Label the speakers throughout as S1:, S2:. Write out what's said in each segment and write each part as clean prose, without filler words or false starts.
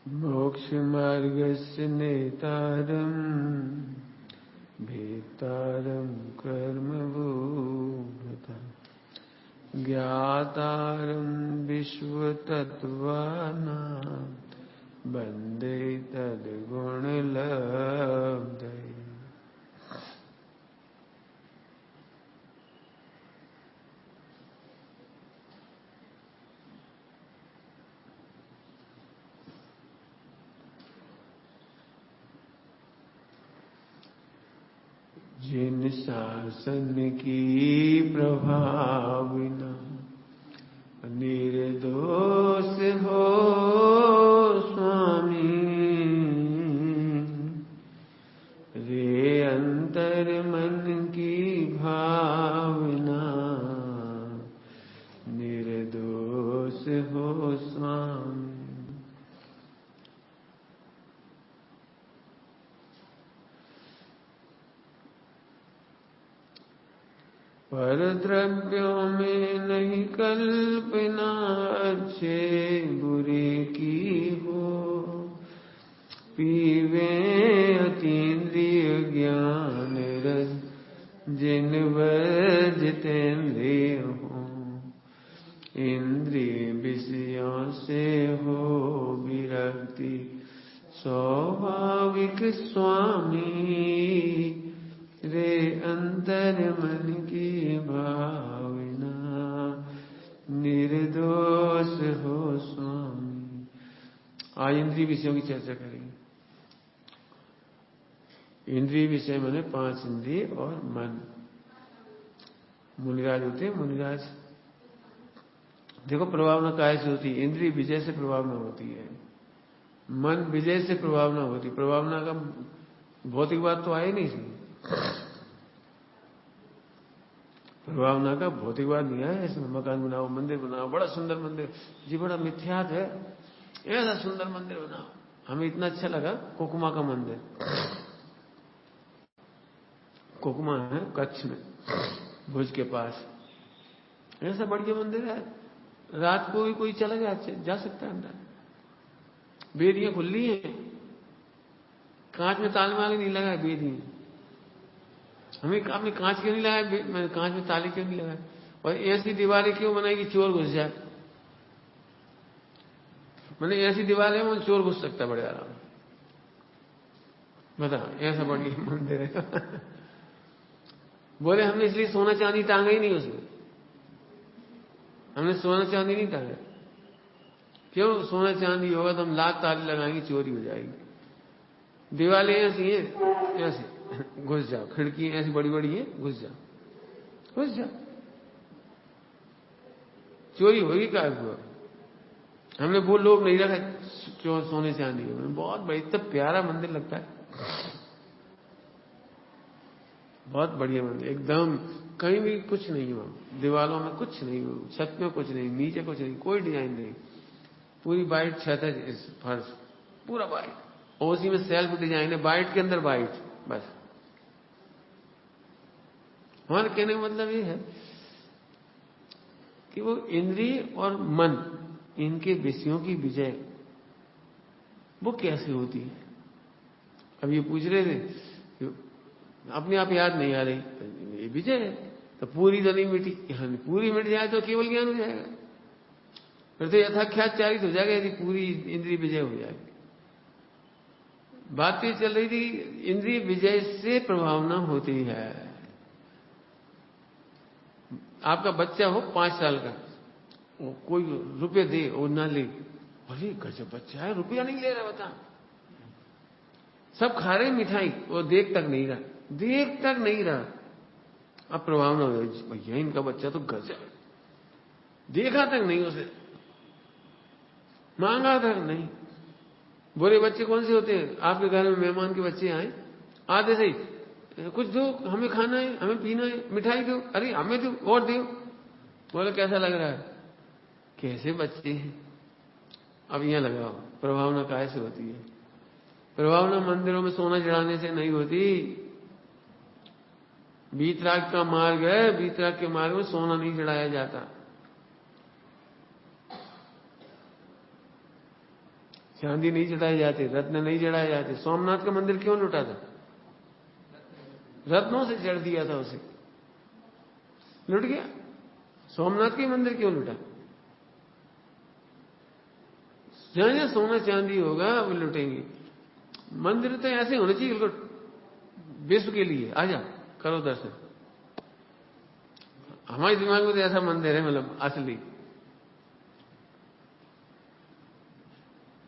S1: मोक्षमार्गस्य नेतारम् भेतारं कर्मभूभृतम् ज्ञातारं विश्वतत्त्वानां वन्दे तद्गुणलब्धये। जिन शासन की प्रभाविना निर्दोष हो स्वामी, रे अंतर मन की भावना निर्दोष हो स्वामी। पर द्रव्यों में नहीं कल्पना अच्छे बुरे की हो, पीवे अतीन्द्रिय ज्ञान रस जिन वर्जितेन्द्रिय हो, इंद्रिय विषयों से हो विरक्ति स्वाभाविक स्वामी, रे अंतर मन की भावना निर्दोष हो स्वामी। आज इंद्रिय विषयों की चर्चा करेंगे। इंद्रिय विषय माने 5 इंद्रिय और मन। मुनिराज होते हैं, मुनिराज देखो प्रभावना काय से होती है? इंद्रिय विजय से प्रभावना होती है, मन विजय से प्रभावना होती है। प्रभावना का भौतिक बात तो आए नहीं इसमें, प्रभावना का भौतिकवाद नहीं है इसमें। मकान बनाओ, मंदिर बनाओ, बड़ा सुंदर मंदिर जी, बड़ा मिथ्यात है, ऐसा सुंदर मंदिर बनाओ। हमें इतना अच्छा लगा कोकुमा का मंदिर, कोकुमा है कच्छ में, भुज के पास, ऐसा बढ़िया मंदिर है। रात को भी कोई चला जा सकता है अंदर, बेदियां खुली हैं, कांच में ताले वाले नहीं लगा है बेदियां। हमें आपने कांच क्यों नहीं लगाया, कांच में ताले क्यों नहीं लगाए? और ऐसी दीवारें क्यों बनाई कि चोर घुस जाए? मैंने ऐसी दीवारें में चोर घुस सकता है बड़े आराम। बता, ऐसा बढ़िया मंदिर है। बोले हमने इसलिए सोना चांदी टांगा ही नहीं उसमें, हमने सोना चांदी नहीं टांगा। क्यों? सोना चांदी होगा तो हम लाख ताले लगाएंगे, चोरी हो जाएगी। दीवारें ऐसी हैं, ऐसे घुस जाओ, खिड़की ऐसी बड़ी बड़ी है, घुस जाओ, घुस जाओ, चोरी होगी क्या हुआ? हमने वो लोग नहीं रखा चोर सोने चांदी में। बहुत बड़ी, इतना प्यारा मंदिर लगता है, बहुत बढ़िया मंदिर एकदम। कहीं भी कुछ नहीं हुआ, दीवारों में कुछ नहीं हुआ, छत में कुछ नहीं, नीचे कुछ नहीं, कोई डिजाइन नहीं, पूरी वाइट छत है, फर्श पूरा वाइट, और उसी में सेल्फ डिजाइन है, वाइट के अंदर वाइट, बस। हमारे कहने का मतलब ये है कि वो इंद्रिय और मन, इनके विषयों की विजय वो कैसे होती है? अब ये पूछ रहे थे, अपने आप याद नहीं आ रही, ये विजय है तो पूरी तो नहीं मिटी, पूरी मिट जाए तो केवल ज्ञान हो जाएगा, फिर तो यथाख्यात चारित हो जाएगा यदि पूरी इंद्रिय विजय हो जाएगी। बात ये चल रही थी, इंद्रिय विजय से प्रभावना होती है। आपका बच्चा हो 5 साल का, कोई रुपये दे और ना ले, अरे गजब बच्चा है, रुपया नहीं ले रहा, बता, सब खा रहे मिठाई, वो देख तक नहीं रहा, देख तक नहीं रहा। अब प्रभावना हो जाए, भैया इनका बच्चा तो गजब, देखा तक नहीं उसे, मांगा तक नहीं। बुरे बच्चे कौन से होते हैं? आपके घर में मेहमान के बच्चे आए, आधे से कुछ दो, हमें खाना है, हमें पीना है, मिठाई दो, अरे हमें दो और दो। बोले कैसा लग रहा है? कैसे बच्चे हैं? अब यहां लगाओ, प्रभावना कैसे होती है? प्रभावना मंदिरों में सोना चढ़ाने से नहीं होती। वीतराग का मार्ग है, वीतराग के मार्ग में सोना नहीं चढ़ाया जाता। चांदी नहीं चढ़ाए जाते, रत्न नहीं चढ़ाए जाते। सोमनाथ का मंदिर क्यों लुटा था? रत्नों से चढ़ दिया था उसे, लुट गया। सोमनाथ के मंदिर क्यों लुटा? जहां जहां सोना चांदी होगा वो लुटेंगे। मंदिर तो ऐसे होने चाहिए बिल्कुल विश्व के लिए, आ जा करो दर्शन। हमारे दिमाग में तो ऐसा मंदिर है, मतलब असली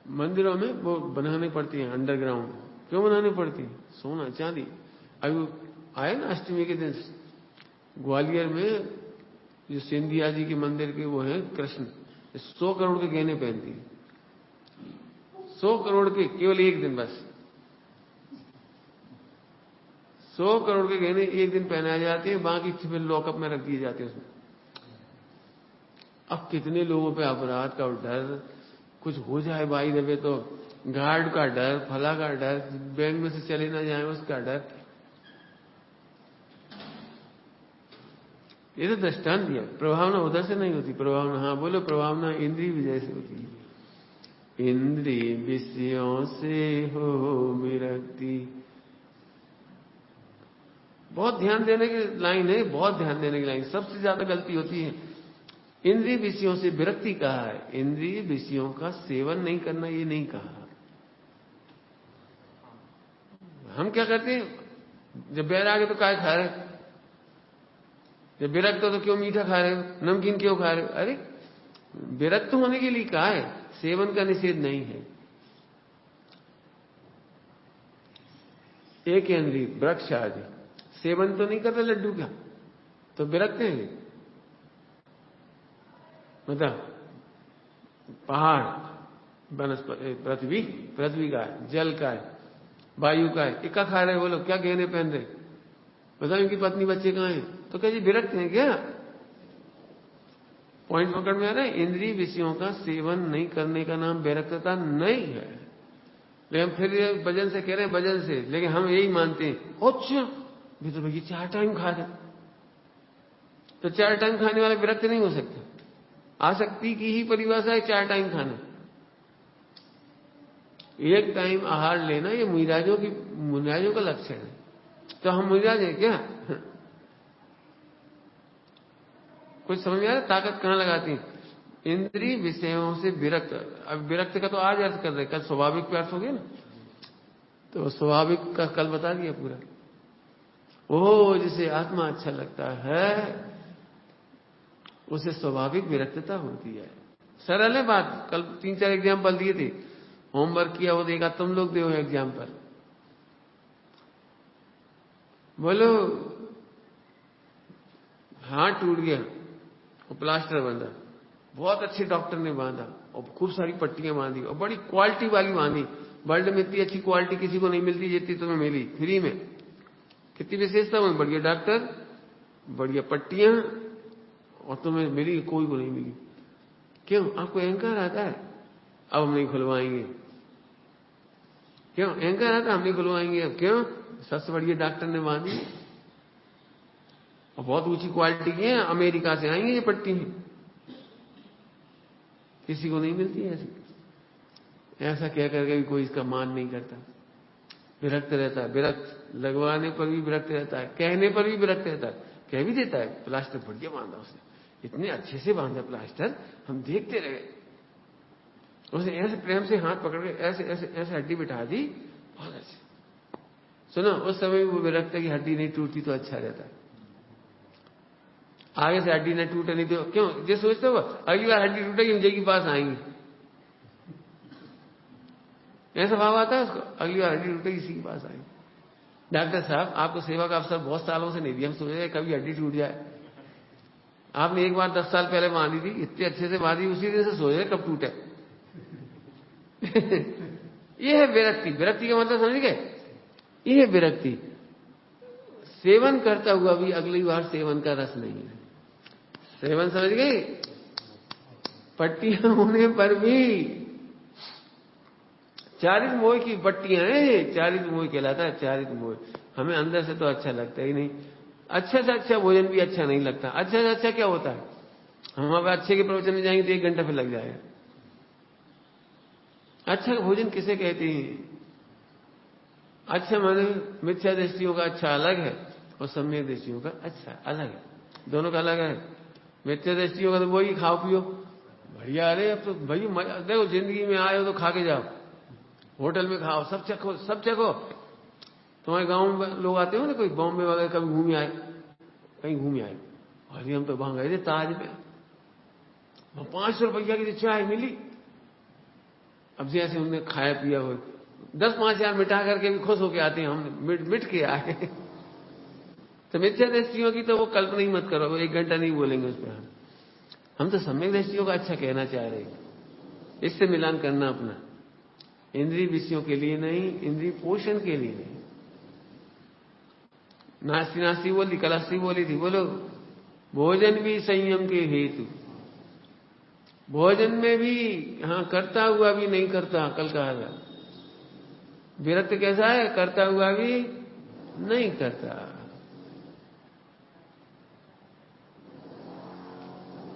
S1: मंदिरों में वो बनाने पड़ती है अंडरग्राउंड। क्यों बनानी पड़ती है? सोना चांदी। अभी आए ना अष्टमी के दिन ग्वालियर में जो सिंधिया जी के मंदिर के वो है कृष्ण, 100 करोड़ के गहने पहनती है। 100 करोड़ के केवल एक दिन, बस 100 करोड़ के गहने एक दिन पहनाए जाते हैं, बाकी फिर लॉकअप में रख दिए जाते हैं उसमें। अब कितने लोगों पे अपराध का डर, कुछ हो जाए बाई दबे तो गार्ड का डर, फला का डर, बैंक में से चले ना जाए उसका डर। ये तो दृष्टांत दिया। प्रभावना उधर से नहीं होती। प्रभावना, हाँ बोलो, प्रभावना इंद्रिय विजय से होती है। इंद्रिय विषयों से हो विरक्ति। बहुत ध्यान देने की लाइन है, बहुत ध्यान देने की लाइन। सबसे ज्यादा गलती होती है। इंद्रिय विषयों से विरक्ति कहा है, इंद्रिय विषयों का सेवन नहीं करना ये नहीं कहा। हम क्या करते हैं, जब बैराग है तो काय खा रहे, जब विरक्त हो तो क्यों मीठा खा रहे हो, नमकीन क्यों खा रहे हो? अरे विरक्त होने के लिए कहा है, सेवन का निषेध नहीं है। एक इंद्रिय वृक्ष आदि सेवन तो नहीं कर रहे लड्डू का, तो विरक्त हैं। मतलब पहाड़, वनस्पति, पृथ्वी का है, जल का है, वायु का है, इक्का खा रहे। बोलो क्या गहने पहन रहे? बताओ इनकी पत्नी बच्चे कहां हैं? तो क्या जी विरक्त हैं क्या? पॉइंट पकड़ में आ रहा है। इंद्रिय विषयों का सेवन नहीं करने का नाम विरक्तता नहीं है। लेकिन फिर भजन से कह रहे हैं, भजन से, लेकिन हम यही मानते हैं, अच्छा भी तो भैया 4 टाइम खा रहे, तो 4 टाइम खाने वाले विरक्त नहीं हो सकते। आसक्ति की ही परिभाषा है 4 टाइम खाना। एक टाइम आहार लेना ये मुनिराजों का लक्ष्य है। तो हम मुनिराज हैं क्या? कुछ समझ में आ रहा है? ताकत कहां लगाती है? इंद्रिय विषयों से विरक्त। अब विरक्त का तो आज अर्थ कर रहे, कल स्वाभाविक पे अर्थ हो गया ना, तो स्वाभाविक का कल बता दिया पूरा। वो जिसे आत्मा अच्छा लगता है उसे स्वाभाविक विरक्तता होती है। सरल है बात। कल 3-4 एग्जाम्पल दिए थे। होमवर्क किया वो देगा, तुम लोग दो एग्जाम्पल। बोलो हाथ टूट गया और प्लास्टर बांधा, बहुत अच्छे डॉक्टर ने बांधा और खूब सारी पट्टियां बांधी और बड़ी क्वालिटी वाली बांधी। वर्ल्ड में इतनी अच्छी क्वालिटी किसी को नहीं मिलती जितनी तुम्हें मिली, फ्री में। कितनी विशेषता में, बढ़िया डॉक्टर, बढ़िया पट्टियां, और तुम्हें मिली, कोई को नहीं मिली। क्यों? आपको अहंकार आता है, अब हम नहीं खुलवाएंगे। क्यों? अहंकार आता है, हम नहीं खुलवाएंगे अब। क्यों? सबसे बढ़िया डॉक्टर ने बांधी और बहुत ऊंची क्वालिटी की है, अमेरिका से आएंगे ये पट्टी में, किसी को नहीं मिलती है ऐसी। ऐसा कह करके भी कोई इसका मान नहीं करता, विरक्त रहता है। विरक्त लगवाने पर भी विरक्त रहता है, कहने पर भी विरक्त रहता है। कह भी देता है प्लास्टर बढ़िया बांधा उसने, इतने अच्छे से बांधा प्लास्टर, हम देखते रहे। उसने ऐसे प्रेम से हाथ पकड़ के ऐसे ऐसे ऐसे हड्डी बिठा दी, बहुत अच्छे। सुनो, उस समय वो विरक्त की हड्डी नहीं टूटती तो अच्छा रहता है। आगे से हड्डी न टूटे नहीं तो क्यों? जो सोचते हो अगली बार हड्डी टूटेगी मुझे के पास आएंगे, ऐसा भाव आता है उसको। अगली बार हड्डी टूटेगी इसी के पास आएंगे। डॉक्टर साहब आपको सेवा का अवसर बहुत सालों से नहीं दिया, हम सोचे कभी हड्डी टूट जाए। आपने एक बार 10 साल पहले बांधी थी, इतने अच्छे से बांधी, उसी दिन से सोचे कब टूटे। ये है विरक्ति। विरक्ति का मतलब समझ गए? ये है विरक्ति। सेवन करता हुआ भी अगली बार सेवन का रस नहीं है। सेवन समझ गए? पट्टियां होने पर भी 40 मोह की पट्टियां हैं, 40 मोह कहलाता है, 40 मोह। हमें अंदर से तो अच्छा लगता ही नहीं। अच्छा से अच्छा भोजन भी अच्छा नहीं लगता। अच्छा से अच्छा क्या होता है? हम अब अच्छे के प्रवचन में जाएंगे तो 1 घंटा फिर लग जाएगा। अच्छा भोजन किसे कहते हैं? अच्छा माने मिथ्या दृष्टियों का अच्छा अलग है और सम्यक दृष्टियों का अच्छा अलग है, दोनों का अलग है। मिथ्या दृष्टियों का तो वही खाओ पियो बढ़िया। अरे अब तो भाई देखो जिंदगी में आए हो तो खा के जाओ, होटल में खाओ, सब चखो सब चखो। तुम्हारे गांव में लोग आते हो ना, कोई बॉम्बे वगैरह कभी घूम आए, कहीं घूम आए, अरे हम तो वहां गए थे ताज में, वहां 500 रुपया की चाय मिली। अब जैसे उन्होंने खाया पिया हो 10-5 हजार मिटा करके भी खुश होके आते हैं, हम मिट के आए। तो मिथ्या दृष्टियों की तो वो कल्पना ही मत करो, 1 घंटा नहीं बोलेंगे उस पर। हम तो सम्यक दृष्टियों का अच्छा कहना चाह रहे हैं। इससे मिलान करना अपना, इंद्रिय विषयों के लिए नहीं, इंद्रिय पोषण के लिए नहीं। नास्ती नास्ती बोली, कलास्ती बोली थी, बोलो भोजन भी संयम के हेतु। भोजन में भी हाँ करता हुआ भी नहीं करता, कल कहा था। विरक्त कैसा है? करता हुआ भी नहीं करता।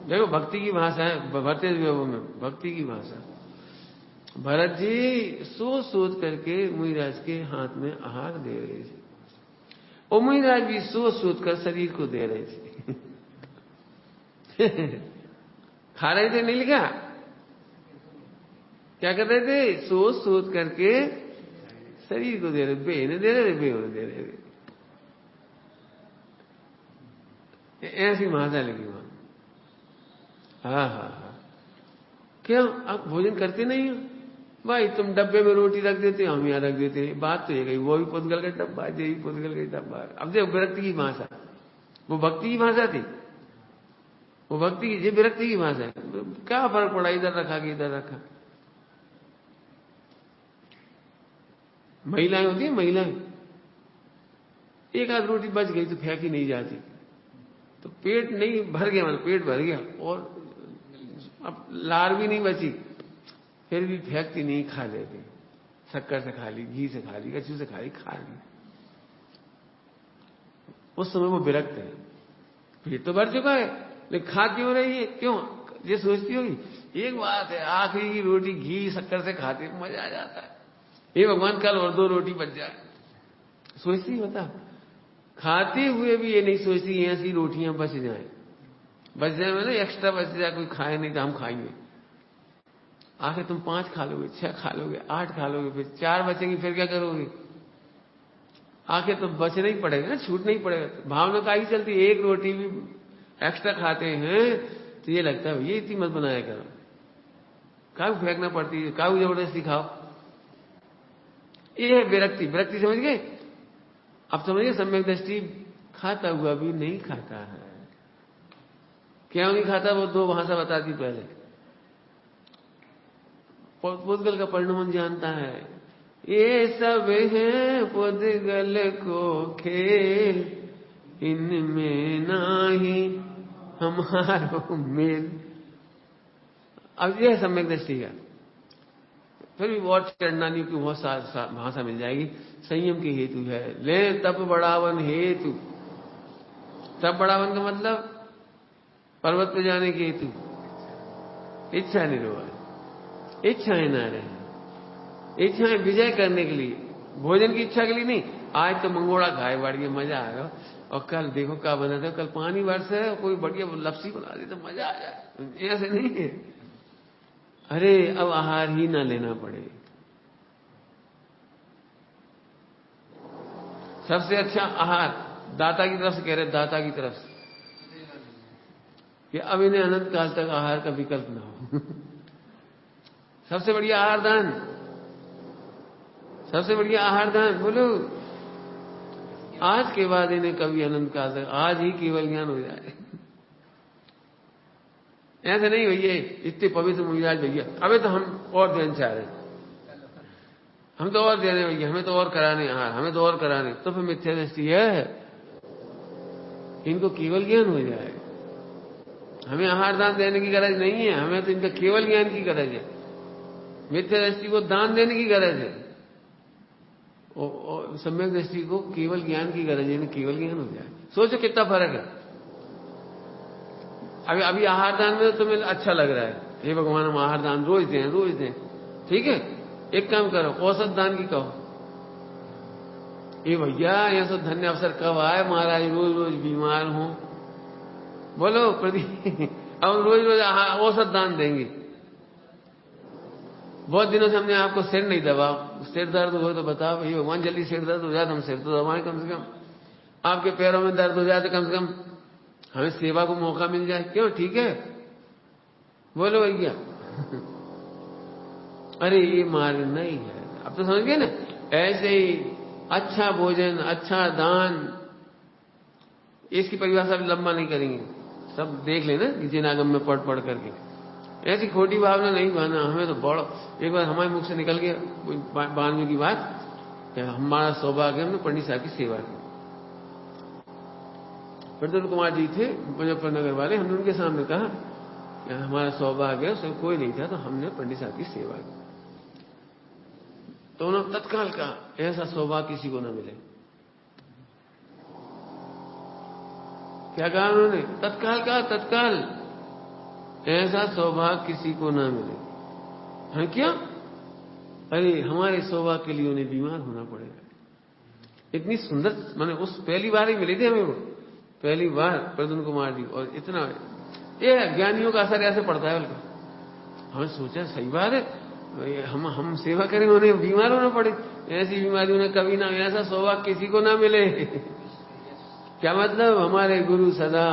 S1: देखो भक्ति की भाषा है, भरते में भक्ति की भाषा। भरत जी सोच सोच करके मुनिराज के हाथ में आहार दे रहे थे, और मुनिराज भी सोच सोच कर शरीर को दे रहे थे। खा रहे थे, नहीं लिखा? क्या कर रहे थे? सोच सोच करके शरीर को दे रहे, बे ने दे रहे थे, बे उन्हें दे रहे थे। ऐसी भाषा लगी वहां। हाँ। क्यों आप भोजन करते नहीं हो? भाई तुम डब्बे में रोटी रख देते हो, हम यहां रख देते हैं, बात तो ये गई। वो भी पुद्गल का डब्बा, ये भी पुद्गल का डब्बा। अब देखो विरक्ति की भाषा, वो भक्ति की भाषा थी, वो भक्ति की, ये विरक्ति की भाषा है। क्या फर्क पड़ा इधर रखा कि इधर रखा? महिलाएं होती है, महिलाएं, एक आध रोटी बच गई तो फेंकी नहीं जाती, तो पेट नहीं भर गया, मतलब पेट भर गया और अब लार भी नहीं बची, फिर भी फेंकती नहीं, खा लेती। शक्कर से खा ली, घी से खा ली, कच्चू से खा ली, खा ली। उस समय वो विरक्त है, पेट तो भर चुका है, लेकिन खा क्यों रही है? क्यों? ये सोचती होगी एक बात है, आखिरी की रोटी घी शक्कर से खाते मजा आ जाता है, ये भगवान कल और 2 रोटी बच जाए, सोचती होता। खाते हुए भी ये नहीं सोचती ऐसी रोटियां बच जाए, बच जाए मैंने एक्स्ट्रा बच जाए, कोई खाए नहीं तो हम खाएंगे। आखिर तुम 5 खा लोगे, 6 खा लोगे, 8 खा लोगे, फिर 4 बचेंगी, फिर क्या करोगे? आखिर तो बचना ही पड़ेगा ना, छूटना ही पड़ेगा। तो भावना का ही चलती, एक रोटी भी एक्स्ट्रा खाते हैं तो ये लगता है ये इतनी मत बनाया करो, काहू फेंकना पड़ती है, काहू जबरदस्ती खाओ। ये है विरक्ति। विरक्ति समझ गए? अब समझिए सम्यक दृष्टि खाता हुआ भी नहीं खाता है। क्यों नहीं खाता? वो 2 भाषा बता दी पहले। पुद्गल का परिणमन जानता है, ये सब है पुद्गल को खेल, इनमें नाही हमारो मेल। अब यह सम्यक दृष्टि का, फिर भी बहुत चढ़ना नहीं, क्योंकि बहुत भाषा मिल जाएगी। संयम के हेतु है, ले तप बढ़ावन हेतु। तप बढ़ावन का मतलब पर्वत पर जाने के हेतु, इच्छा निरोध, इच्छाएं ना रहे, इच्छाएं विजय करने के लिए, भोजन की इच्छा के लिए नहीं। आज तो मंगोड़ा खाए बढ़िया मजा आएगा, और कल देखो क्या बना था, कल पानी बरस है, कोई बढ़िया लपसी बना दी तो मजा आ जाए, ऐसे नहीं है। अरे अब आहार ही ना लेना पड़े। सबसे अच्छा आहार दाता की तरफ से कह रहे, दाता की तरफ से, कि अब इन्हें अनंत काल तक आहार का विकल्प ना हो। सबसे बढ़िया आहार दान, सबसे बढ़िया आहार दान। बोलो आज के बाद इन्हें कभी अनंत काल तक, आज ही केवल ज्ञान हो जाए। ऐसे नहीं भैया, इतने पवित्र मुनिराज भैया, अबे तो हम और देना चाह रहे, हम तो और दे रहे भैया, हमें तो और कराने आहार, हमें तो और कराने। तो फिर मिथ्या दृष्टि है, इनको केवल ज्ञान हो जाए। हमें आहार दान देने की गरज नहीं है, हमें तो इनका केवल ज्ञान की गरज है। मिथ्या दृष्टि को दान देने की गरज है, और सम्यक दृष्टि को केवल ज्ञान की गरज है, इन्हें केवल ज्ञान हो जाए। सोचो कितना फर्क है। अभी आहार दान में तो तुम्हें अच्छा लग रहा है, हे भगवान हम आहार दान रोज दें, ठीक है, एक काम करो, औसत दान की कहो। ये भैया यह तो धन्य अवसर कब आए महाराज, रोज रोज बीमार हूं, बोलो प्रदीप अब रोज रोज औसत दान देंगे। बहुत दिनों से हमने आपको सिर नहीं दबाओ, सिर दर्द हो तो बताओ भाई भगवान, जल्दी सिर दर्द हो जाए तो हम सिर तो दबाएं कम से कम। आपके पैरों में दर्द हो जाए तो कम से कम हमें सेवा को मौका मिल जाए। क्यों? ठीक है, बोलो भैया। अरे ये मार्ग नहीं है, अब तो समझ गए ना। ऐसे ही अच्छा भोजन, अच्छा दान, इसकी परिभाषा भी लंबा नहीं करेंगे, सब देख लेना जिन आगम में पढ़ करके। ऐसी खोटी भावना नहीं बना हमें तो बड़ा। एक बार हमारे मुख से निकल गया बानवे की बात, हमारा सौभाग्य हमने पंडित साहब की सेवा की। प्रद्युम्न कुमार जी थे मुजफ्फरनगर वाले, हमने उनके सामने कहा कि हमारा सौभाग्य है, उसमें कोई नहीं था तो हमने पंडित साहब की सेवा की। तो उन्होंने तत्काल कहा ऐसा सौभाग्य किसी को न मिले। क्या कहा उन्होंने? तत्काल कहा, तत्काल ऐसा सौभाग्य किसी को ना मिले। हाँ क्या? अरे हमारे सौभाग्य के लिए उन्हें बीमार होना पड़ेगा। इतनी सुंदर, मैंने उस पहली बार ही मिली थी हमें वो, पहली बार प्रद्युम्न कुमार जी। और इतना ये ज्ञानियों का असर ऐसे पड़ता है। बल्कि हमने सोचा सही बात है, हम सेवा करें उन्हें बीमार होना पड़े, ऐसी बीमारी उन्हें कभी ना, ऐसा सौभाग्य किसी को ना मिले। क्या मतलब? हमारे गुरु सदा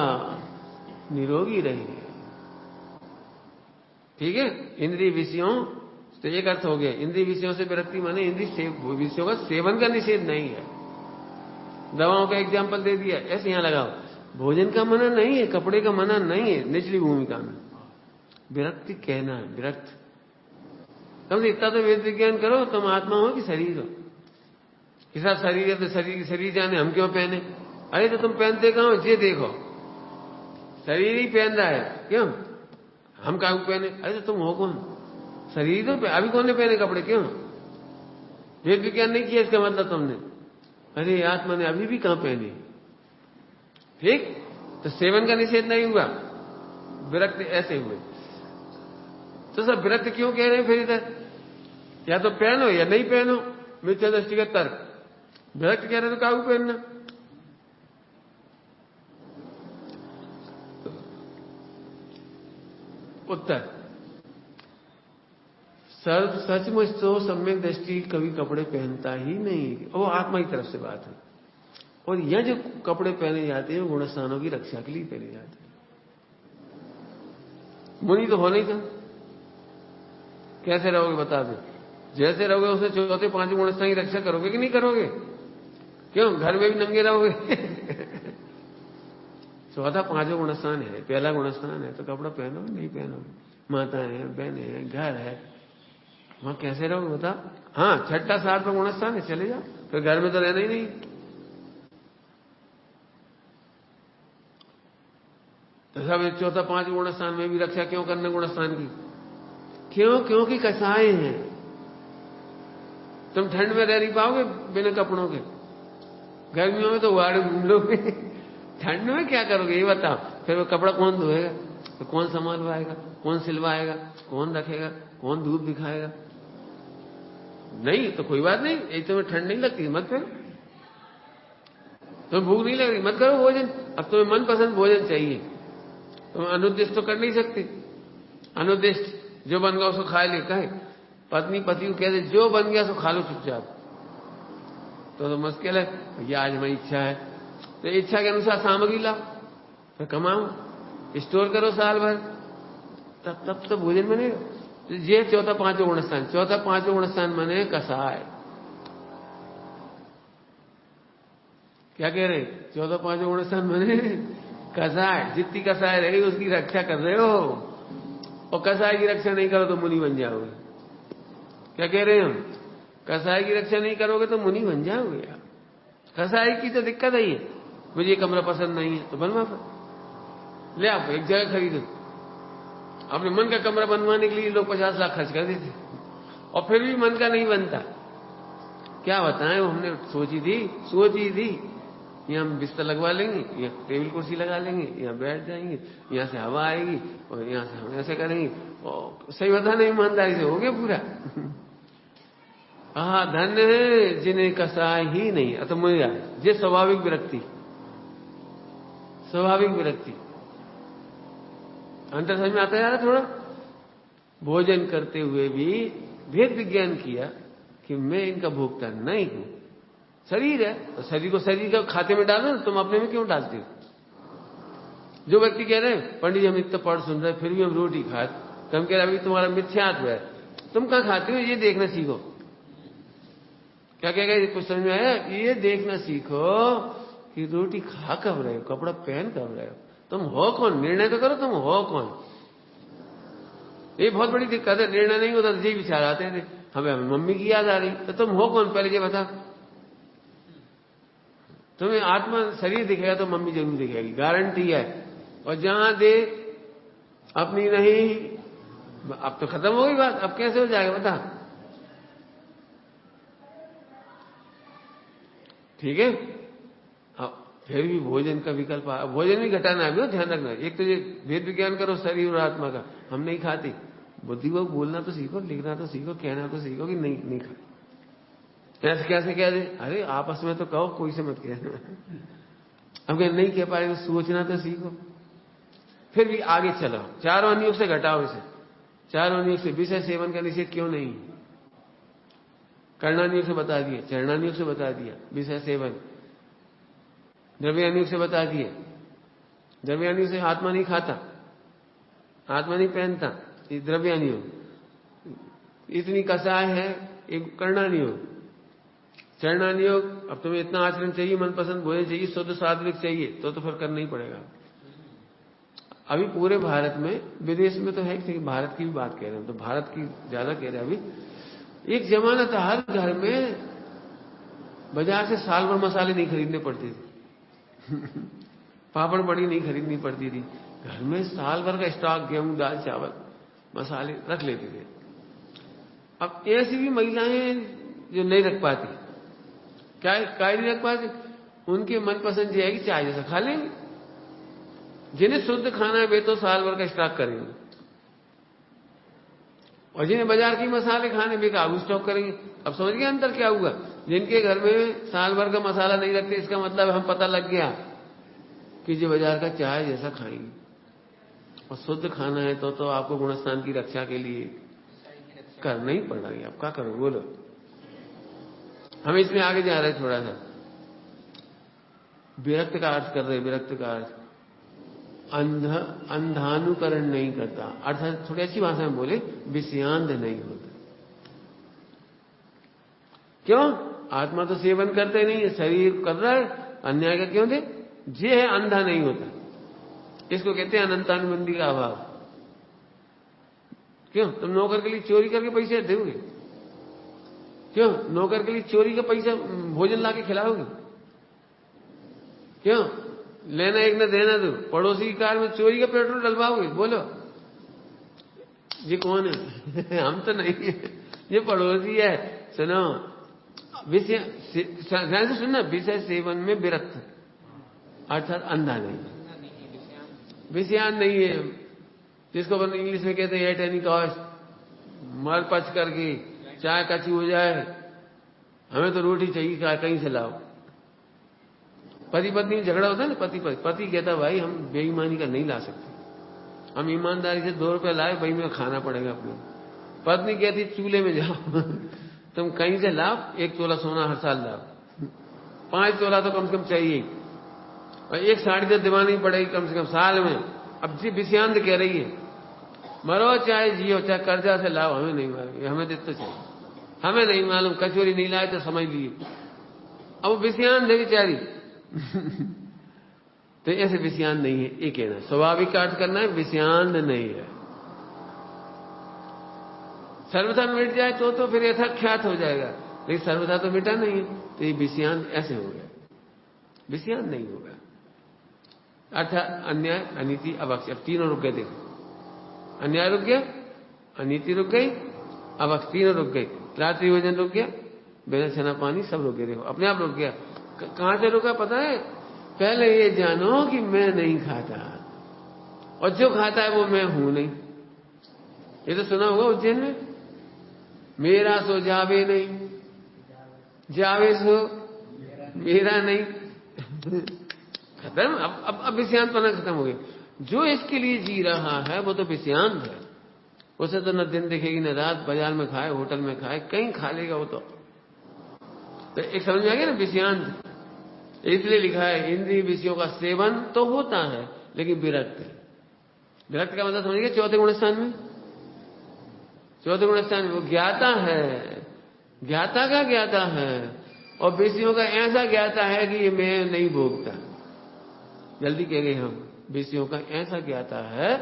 S1: निरोगी रहे। ठीक है, इंद्रिय विषयों तो एक अर्थ हो गया, इंद्रिय विषयों से विरक्ति माने इंद्रिय विषयों का सेवन का निषेध नहीं है। दवाओं का एग्जाम्पल दे दिया, ऐसे यहां लगाओ। भोजन का मना नहीं है, कपड़े का मना नहीं है, निचली भूमिका में विरक्ति कहना है, विरक्त। कम से इतना तो वेद विज्ञान करो, तुम आत्मा हो कि शरीर हो। किसा शरीर है तो शरीर जाने, हम क्यों पहने? अरे तो तुम पहनते कहां हो ये देखो, शरीर ही पहन रहा है, क्यों हम काहू पहने? अरे तो तुम हो कौन? शरीर तो अभी कौन ने पहने कपड़े? क्यों वेद विज्ञान नहीं किया इसका मतलब तुमने? अरे आत्मा ने अभी भी कहां पहनी? ठीक, तो सेवन का निषेध नहीं हुआ, विरक्त ऐसे हुए। तो सब विरक्त क्यों कह रहे हैं फिर इधर? या तो पहनो या नहीं पहनो, मिथ्या दृष्टि का तर्क। विरक्त कह रहे तो काहू पहनना? उत्तर, सर्व सचमुच तो सम्यक दृष्टि कभी कपड़े पहनता ही नहीं, वो आत्मा की तरफ से बात है। और यह जो कपड़े पहने जाते हैं वो गुणस्थानों की रक्षा के लिए पहने जाते हैं। मुनि तो हो नहीं था, कैसे रहोगे बता दो? जैसे रहोगे उससे चौथे पांचवें गुणस्थान की रक्षा करोगे कि नहीं करोगे? क्यों घर में भी नंगे रहोगे? चौथा पांचवें गुणस्थान है, पहला गुणस्थान है तो कपड़ा पहनो नहीं पहनोगे? माता है, बहने है, घर है, वहां कैसे रहोगे बता? हाँ, छठा सातवां गुणस्थान है, चले जाओ, फिर घर में तो रहना ही नहीं। तो सब चौथा पांचवें गुणस्थान में भी रक्षा क्यों करना गुणस्थान की? क्यों? क्योंकि कसाय हैं। तुम ठंड में रह नहीं पाओगे बिना कपड़ों के, गर्मियों में तो वाड़े घूम लोगे। ठंड में क्या करोगे ये बताओ? फिर वो कपड़ा कौन धोएगा? तो कौन संभालवाएगा? कौन सिलवाएगा? कौन रखेगा? कौन दूध दिखाएगा? नहीं तो कोई बात नहीं, एक तुम्हें ठंड नहीं लगती मत करो, तुम्हें भूख नहीं लग रही मत करो भोजन। अब तुम्हें मनपसंद भोजन चाहिए, तुम अनुद्दिष्ट तो कर नहीं सकते। अनुद्दिष्ट जो बन गया उसको खा ले, कहे पत्नी पति को कहते जो बन गया सो खा लो चुपचाप, तो मुश्किल है। भैया आज हमारी इच्छा है तो इच्छा के अनुसार सामग्री लाओ, फिर कमाओ, स्टोर करो साल भर, तब तो भोजन बनेगा। ये चौथा पांचवा गुणस्थान, चौथा पांचवा गुणस्थान माने कसाय। क्या कह रहे? चौथा पांचवा गुणस्थान माने कसाय। जितनी कसाय रहेगी उसकी रक्षा कर रहे हो, और कसाय की रक्षा नहीं करो तो मुनि बन जाओगे। क्या कह रहे हैं हम? कसाय की रक्षा नहीं करोगे तो मुनि बन जाओगे यार। कसाई की तो दिक्कत है, ये मुझे ये कमरा पसंद नहीं है तो बनवा फिर ले आप एक जगह खरीदो। अपने मन का कमरा बनवाने के लिए लोग 50 लाख खर्च कर देते और फिर भी मन का नहीं बनता। क्या बताएं, वो हमने सोची थी यहाँ हम बिस्तर लगवा लेंगे, यहाँ टेबल कुर्सी लगा लेंगे, यहाँ बैठ जाएंगे, यहाँ से हवा आएगी और यहाँ से हम ऐसे करेंगे, और सही बता नहीं ईमानदारी से हो गया पूरा। आहा धन्य है जिन्हें कसाय ही नहीं। अत मुझे ये स्वाभाविक विरक्ति, स्वाभाविक विरक्ति। अंतर समझ में आता है यार थोड़ा। भोजन करते हुए भी भेद विज्ञान किया कि मैं इनका भोक्ता नहीं हूं। शरीर है तो शरीर को शरीर का खाते में डालो ना, तुम अपने में क्यों डालते हो? जो व्यक्ति कह रहे हैं पंडित जी हम इतना पढ़ सुन रहे फिर भी हम रोटी खाते, तो हम कह रहे अभी तुम्हारा मिथ्यात्व है, तुम कहां खाते हो ये देखना सीखो। क्या कहेगा कुछ समझ में आया? ये देखना सीखो कि रोटी खा कब रहे हो, कपड़ा पहन कब रहे हो, तुम हो कौन? निर्णय तो करो तुम हो कौन। ये बहुत बड़ी दिक्कत है। निर्णय नहीं होता तो यही विचार आते थे, हमें मम्मी की याद आ रही, तो तुम हो कौन पहले ये बता। तुम्हें आत्मा शरीर दिखेगा तो मम्मी जरूर दिखेगी, गारंटी है। और जहां दे अपनी नहीं, अब तो खत्म हो गई बात, अब कैसे हो जाएगा बता। ठीक है। अब फिर भी भोजन का विकल्प, भोजन भी घटाना है, ध्यान रखना। एक तो ये भेद विज्ञान करो शरीर और आत्मा का, हम नहीं खाते। बुद्धि को बोलना तो सीखो, लिखना तो सीखो, कहना तो सीखो कि नहीं खाते। ऐसे कैसे कह दे? अरे आपस में तो कहो, कोई से मत कहना। अब क्या नहीं कह पाएंगे, सोचना तो सीखो। फिर भी आगे चलो, चारों अनियोग से घटाओ इसे। चारों अनियोग से विषय सेवन का निषेध क्यों नहीं? कर्णानियोग से बता दिए, चरणानियोग से बता दिया विषय सेवन, द्रव्यानियोग से बता दिए। द्रव्यानियोग से आत्मा नहीं खाता, आत्मा नहीं पहनता, ये द्रव्यानियोग। इतनी कसाय है एक कर्णानियोग। चरणानियोग, अब तुम्हें इतना आचरण चाहिए, मनपसंद भोजन चाहिए, शुद्ध सात्विक चाहिए, तो फिर करना ही पड़ेगा। अभी पूरे भारत में, विदेश में तो है कि भारत की भी बात कह रहे हैं, तो भारत की ज्यादा कह रहे हैं। अभी एक जमाना था हर घर में बाजार से साल भर मसाले नहीं खरीदने पड़ते थे। पापड़ बड़ी नहीं खरीदनी पड़ती थी, घर में साल भर का स्टॉक गेहूं दाल चावल मसाले रख लेते थे। अब ऐसी भी महिलाएं जो नहीं रख पाती, क्या नहीं रख पाती, उनके मनपसंद ये है कि चाय जैसा खा लेंगे। जिन्हें शुद्ध खाना है वे तो साल भर का स्टॉक करेंगे, और जिन्हें बाजार के मसाले खाने वे काबू स्टॉक करेंगे। अब समझ गए अंतर क्या हुआ? जिनके घर में साल भर का मसाला नहीं रखते, इसका मतलब हम पता लग गया कि जो बाजार का चाय जैसा खाएंगे। और शुद्ध खाना है तो आपको गुणस्थान की रक्षा के लिए करना ही पड़ेगा। आप क्या करोगे बोलो? हम इसमें आगे जा रहे थोड़ा सा। विरक्त का अर्थ कर रहे, विरक्त का अर्थ अंधानुकरण नहीं करता, अर्थात थोड़ी अच्छी भाषा में बोले विषयांध नहीं होता। क्यों? आत्मा तो सेवन करते नहीं है, शरीर कर रहा है, अन्याय का क्यों दे? ये है अंधा नहीं होता। इसको कहते हैं अनंतानुबंधी का अभाव। क्यों? तुम नौकर के लिए चोरी करके पैसे दोगे? क्यों? नौकर के लिए चोरी का पैसा भोजन लाके खिलाओगे? क्यों? लेना एक न देना दो। पड़ोसी की कार में चोरी का पेट्रोल डलवाओगे? बोलो ये कौन है? हम तो नहीं है, ये पड़ोसी है। सुनो, विषय ध्यान से सुनना, विषय सेवन में विरक्त अर्थात अंधा नहीं, विषयान नहीं है, जिसको अपन इंग्लिश में कहते हैं एट एनी कॉस्ट, मर पच करके चाय कच्ची हो जाए, हमें तो रोटी चाहिए, कहीं से लाओ। पति पत्नी में झगड़ा होता है ना, पति कहता भाई हम बेईमानी का नहीं ला सकते, हम ईमानदारी से 2 रुपए लाए, वही में खाना पड़ेगा अपने। पत्नी कहती चूल्हे में जाओ तुम कहीं से लाओ, 1 तोला सोना हर साल लाओ, 5 तोला तो कम से कम चाहिए, और 1 साड़ी तो दिवानी पड़ेगी कम से कम साल में। अब जी विषयांत कह रही है मरो चाहे जियो, चाहे कर्जा से लाओ, हमें नहीं मालूम, हमें देते चाहिए, हमें नहीं मालूम, कचोरी नहीं लाए तो समझ लिए। अब विषयांत है बेचारी तो ऐसे विषयांत नहीं है, ये कहना स्वाभाविक का अर्थ करना है, विषयांत नहीं है। सर्वथा मिट जाए तो फिर यथाख्यात हो जाएगा, लेकिन सर्वथा तो मिटा नहीं है, तो ये विषयांत ऐसे हो गया, विषयांत नहीं होगा। अर्थात अन्याय अनीति अवक्ष, अब तीनों रुक गए। देखो अन्याय रुक गया, अनीति रुक गई, अवक्ष तीनों रुक गई, रात्रि भोजन रुक गया, बिना छना पानी सब रुक गए। देखो अपने आप रुक गया। कहां से रुका पता है? पहले ये जानो कि मैं नहीं खाता, और जो खाता है वो मैं हूं नहीं। ये तो सुना होगा उज्जैन में, मेरा सो जावे नहीं, जावे सो मेरा नहीं। खत्म। अब विषयांतपना खत्म हो गई। जो इसके लिए जी रहा है वो तो विषयांत है। उसे तो न दिन दिखेगी न रात, बाजार में खाए, होटल में खाए, कहीं खा लेगा वो तो एक समझ में आ गया ना विषयांत। इसलिए लिखा है इंद्रिय विषयों का सेवन तो होता है लेकिन विरक्त। विरक्त का मतलब समझिए चौथे गुण स्थान में, चौथे गुण स्थान में वो ज्ञाता है, ज्ञाता का ज्ञाता है और विषयों का ऐसा ज्ञाता है कि ये मैं नहीं भोगता। जल्दी कह गए हम, विषयों का ऐसा ज्ञाता है,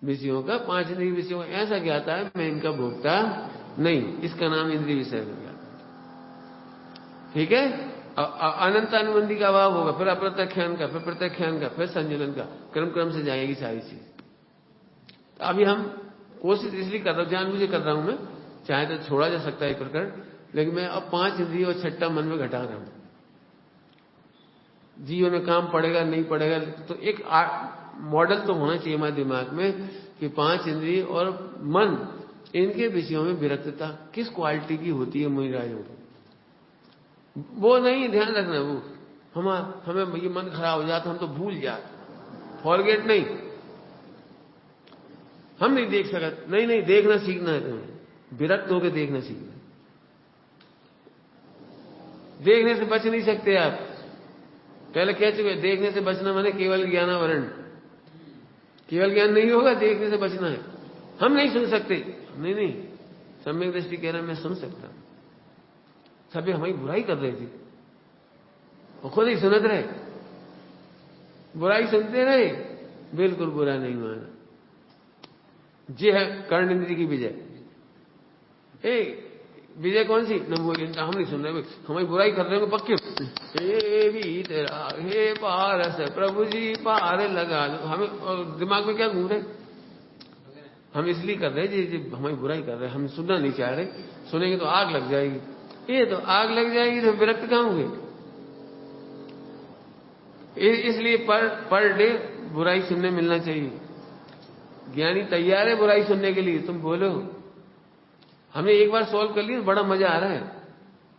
S1: विषयों का पांच इंद्रिय विषयों का ऐसा ज्ञाता है मैं इनका भोगता नहीं। इसका नाम इंद्रिय विषय हो गया। ठीक है। अनंत अनुबंधी का अभाव होगा, फिर अप्रत्यक्षान का, फिर प्रत्यक्षान का, फिर संयोजन का, क्रम क्रम से जाएगी सारी चीज। तो अभी हम कोशिश इसलिए कर रहा हूं, जानबूझ कर रहा हूं मैं, चाहे तो छोड़ा जा सकता है एक प्रकरण, लेकिन मैं अब पांच इंद्रिय और छठा मन में घटा रहा हूं। जीवन में काम पड़ेगा नहीं पड़ेगा तो एक मॉडल तो होना चाहिए हमारे दिमाग में कि पांच इंद्रिय और मन इनके विषयों में विरक्तता किस क्वालिटी की होती है। मुनिराजों को वो नहीं ध्यान रखना, वो हमें ये मन खराब हो जाता, हम तो भूल जाते, फॉरगेट नहीं, हम नहीं देख सकते। नहीं देखना सीखना है तुम्हें, विरक्त होकर देखना सीखना। देखने से बच नहीं सकते आप, पहले कह चुके, देखने से बचना माने केवल ज्ञानावरण, केवल ज्ञान नहीं होगा, देखने से बचना है। हम नहीं सुन सकते, नहीं सम्यक दृष्टि कह रहा मैं सुन सकता। सभी हमारी बुराई कर रहे थे, वो खुद ही सुनत रहे, बुराई सुनते रहे, बिल्कुल बुरा नहीं माना। जी है कर्ण इंद्रिय की विजय। विजय कौन सी? न वो हम नहीं सुन रहे, हमारी बुराई कर रहे हो पक्के। हे भी तेरा, हे पारस प्रभु जी पार लगा दो। हमें दिमाग में क्या घूम रहे, हम इसलिए कर रहे जी हमारी बुराई कर रहे, हम सुनना नहीं चाह रहे, सुनेंगे तो आग लग जाएगी। ये तो आग लग जाएगी तो विरक्त कहां होंगे। इसलिए पर डे बुराई सुनने मिलना चाहिए। ज्ञानी तैयार है बुराई सुनने के लिए, तुम बोलो। हमने एक बार सॉल्व कर लिया, बड़ा मजा आ रहा है।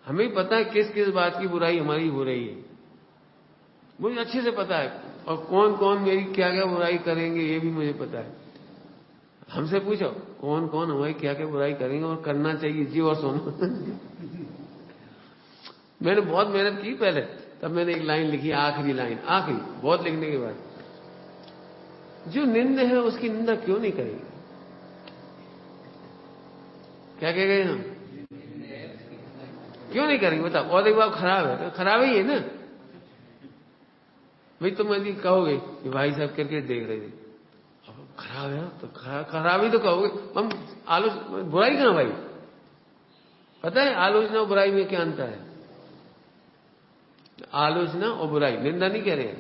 S1: हमें पता है किस किस बात की बुराई हमारी हो रही है, मुझे अच्छे से पता है, और कौन कौन मेरी क्या क्या बुराई करेंगे ये भी मुझे पता है। हमसे पूछो कौन कौन हमारी क्या क्या बुराई करेंगे और करना चाहिए जी और सोना। मैंने बहुत मेहनत की पहले, तब मैंने एक लाइन लिखी, आखिरी लाइन, आखिरी बहुत लिखने के बाद, जो निंद है उसकी निंदा क्यों नहीं करेंगे। क्या कह गए हम, क्यों नहीं करेंगे बताओ। और एक बात खराब है तो खराब ही है ना भाई। तुम यदि कहोगे कि भाई साहब क्रिकेट देख रहे थे, अब खराब है तो खराब ही तो कहोगे। हम बुराई कहां भाई, पता है आलोचना और बुराई में क्या अंतर है। आलोचना और बुराई, निंदा नहीं कह रहे,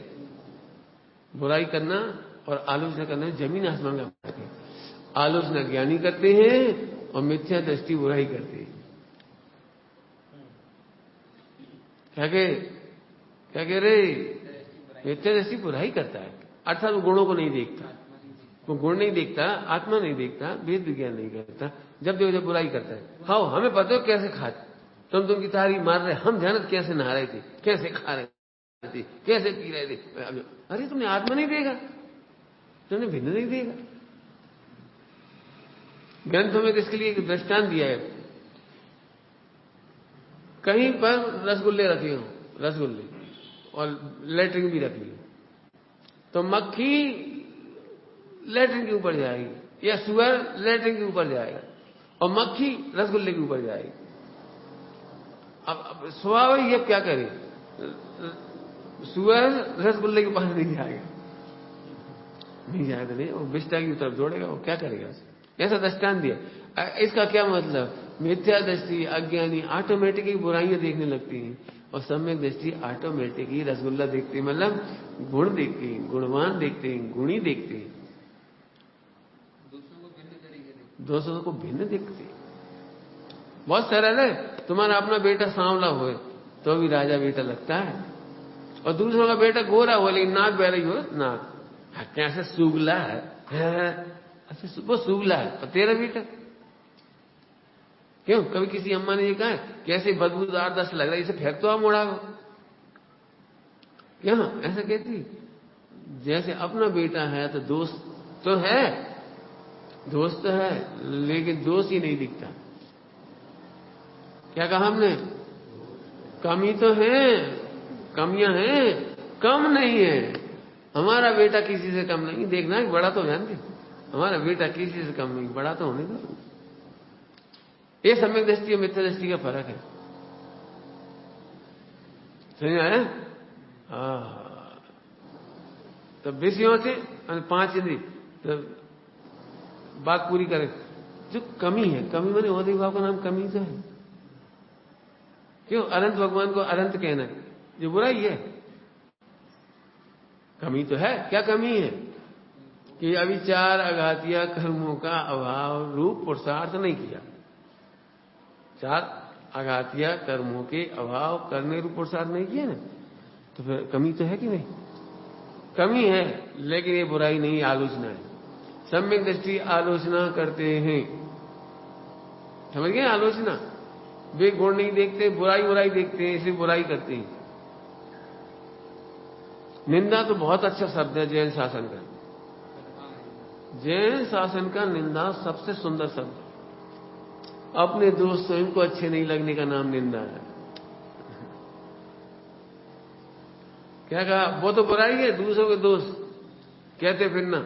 S1: बुराई करना और आलोचना करना जमीन आसमान का फर्क है। आलोचना ज्ञानी करते हैं और मिथ्या दृष्टि बुराई करते हैं। क्या कह रहे, मिथ्या दृष्टि बुराई करता है, अर्थात वो गुणों को नहीं देखता, वो गुण नहीं देखता, आत्मा नहीं देखता, वेद विज्ञान नहीं करता, जब देखो जब बुराई करता है। हाँ हमें पता है कैसे खाते, तुम की तारीफ मार रहे, हम जानत कैसे नहा रहे थे, कैसे खा रहे थे, कैसे पी रहे थे। अरे तुमने आत्मा नहीं देखा, तुमने भिन्न नहीं देखा। ग्रंथों में इसके लिए एक दृष्टांत दिया है, कहीं पर रसगुल्ले रखे हो, रसगुल्ले और लेटरिन भी रखी है, तो मक्खी लेटरिन के ऊपर जाएगी या सुअर लेटरिन के ऊपर जाएगा और मक्खी रसगुल्ले के ऊपर जाएगी। अब स्वभाव ये क्या करे, सुअर रसगुल्ले के पास नहीं जाएगा, नहीं जाएगा, नहीं वो विष्टा की तरफ दौड़ेगा, वो क्या करेगा। ऐसा दृष्टांत दिया। इसका क्या मतलब, मिथ्या दृष्टि अज्ञानी ऑटोमेटिकली बुराइयां देखने लगती हैं और सम्यक दृष्टि ऑटोमेटिकली रसगुल्ला देखती है, मतलब गुण देखती है, गुणवान देखते हैं, गुणी देखते हैं, दूसरों को भिन्न देखते हैं। बहुत सरल है, तुम्हारा अपना बेटा सांवला हो तो भी राजा बेटा लगता है, और दूसरों का बेटा गोरा हो लेकिन नाक बहरी हो, नाक कैसे सुगला है, अच्छा वो सुगला है और तेरा बेटा क्यों? कभी किसी अम्मा ने ये कहा है कैसे बदबूदार दस्त लग रहा है, इसे फेंक तो आप मोड़ा को। क्या ऐसा कहती? जैसे अपना बेटा है तो दोस्त तो है, दोस्त तो है, लेकिन दोस्त ही नहीं दिखता। क्या कहा हमने? कमी तो है, कमियां हैं, कम नहीं है। हमारा बेटा किसी से कम नहीं, देखना है बड़ा तो ध्यान दे, हमारा बेटा किसी से कम नहीं, बड़ा तो होने दो। ये सम्यक दृष्टि और मिथ्या दृष्टि का फर्क है। समझ आया? तो विषयों से 5 इंद्रिय तो बात पूरी करें। जो कमी है, कमी माने औधिक भाव का नाम कमी तो है। क्यों? अनंत भगवान को अनंत कहना है, जो बुराई है। कमी तो है। क्या कमी है? कि अविचार अघातिया कर्मों का अभाव रूप पुरुषार्थ नहीं किया। 4 अघातिया कर्मों के अभाव करने रूप पुरुषार्थ नहीं किया ना, तो फिर कमी तो है कि नहीं? कमी है, लेकिन ये बुराई नहीं, आलोचना है। सम्यक दृष्टि आलोचना करते हैं, समझ गए? आलोचना, वे गुण नहीं देखते, बुराई देखते हैं, इसे बुराई करते हैं। निंदा तो बहुत अच्छा शब्द है जैन शासन का। जैन शासन का निंदा सबसे सुंदर शब्द। अपने दोस्त स्वयं को अच्छे नहीं लगने का नाम निंदा है। क्या कहा? वो तो बुराई है, दूसरों के दोस्त कहते फिरना,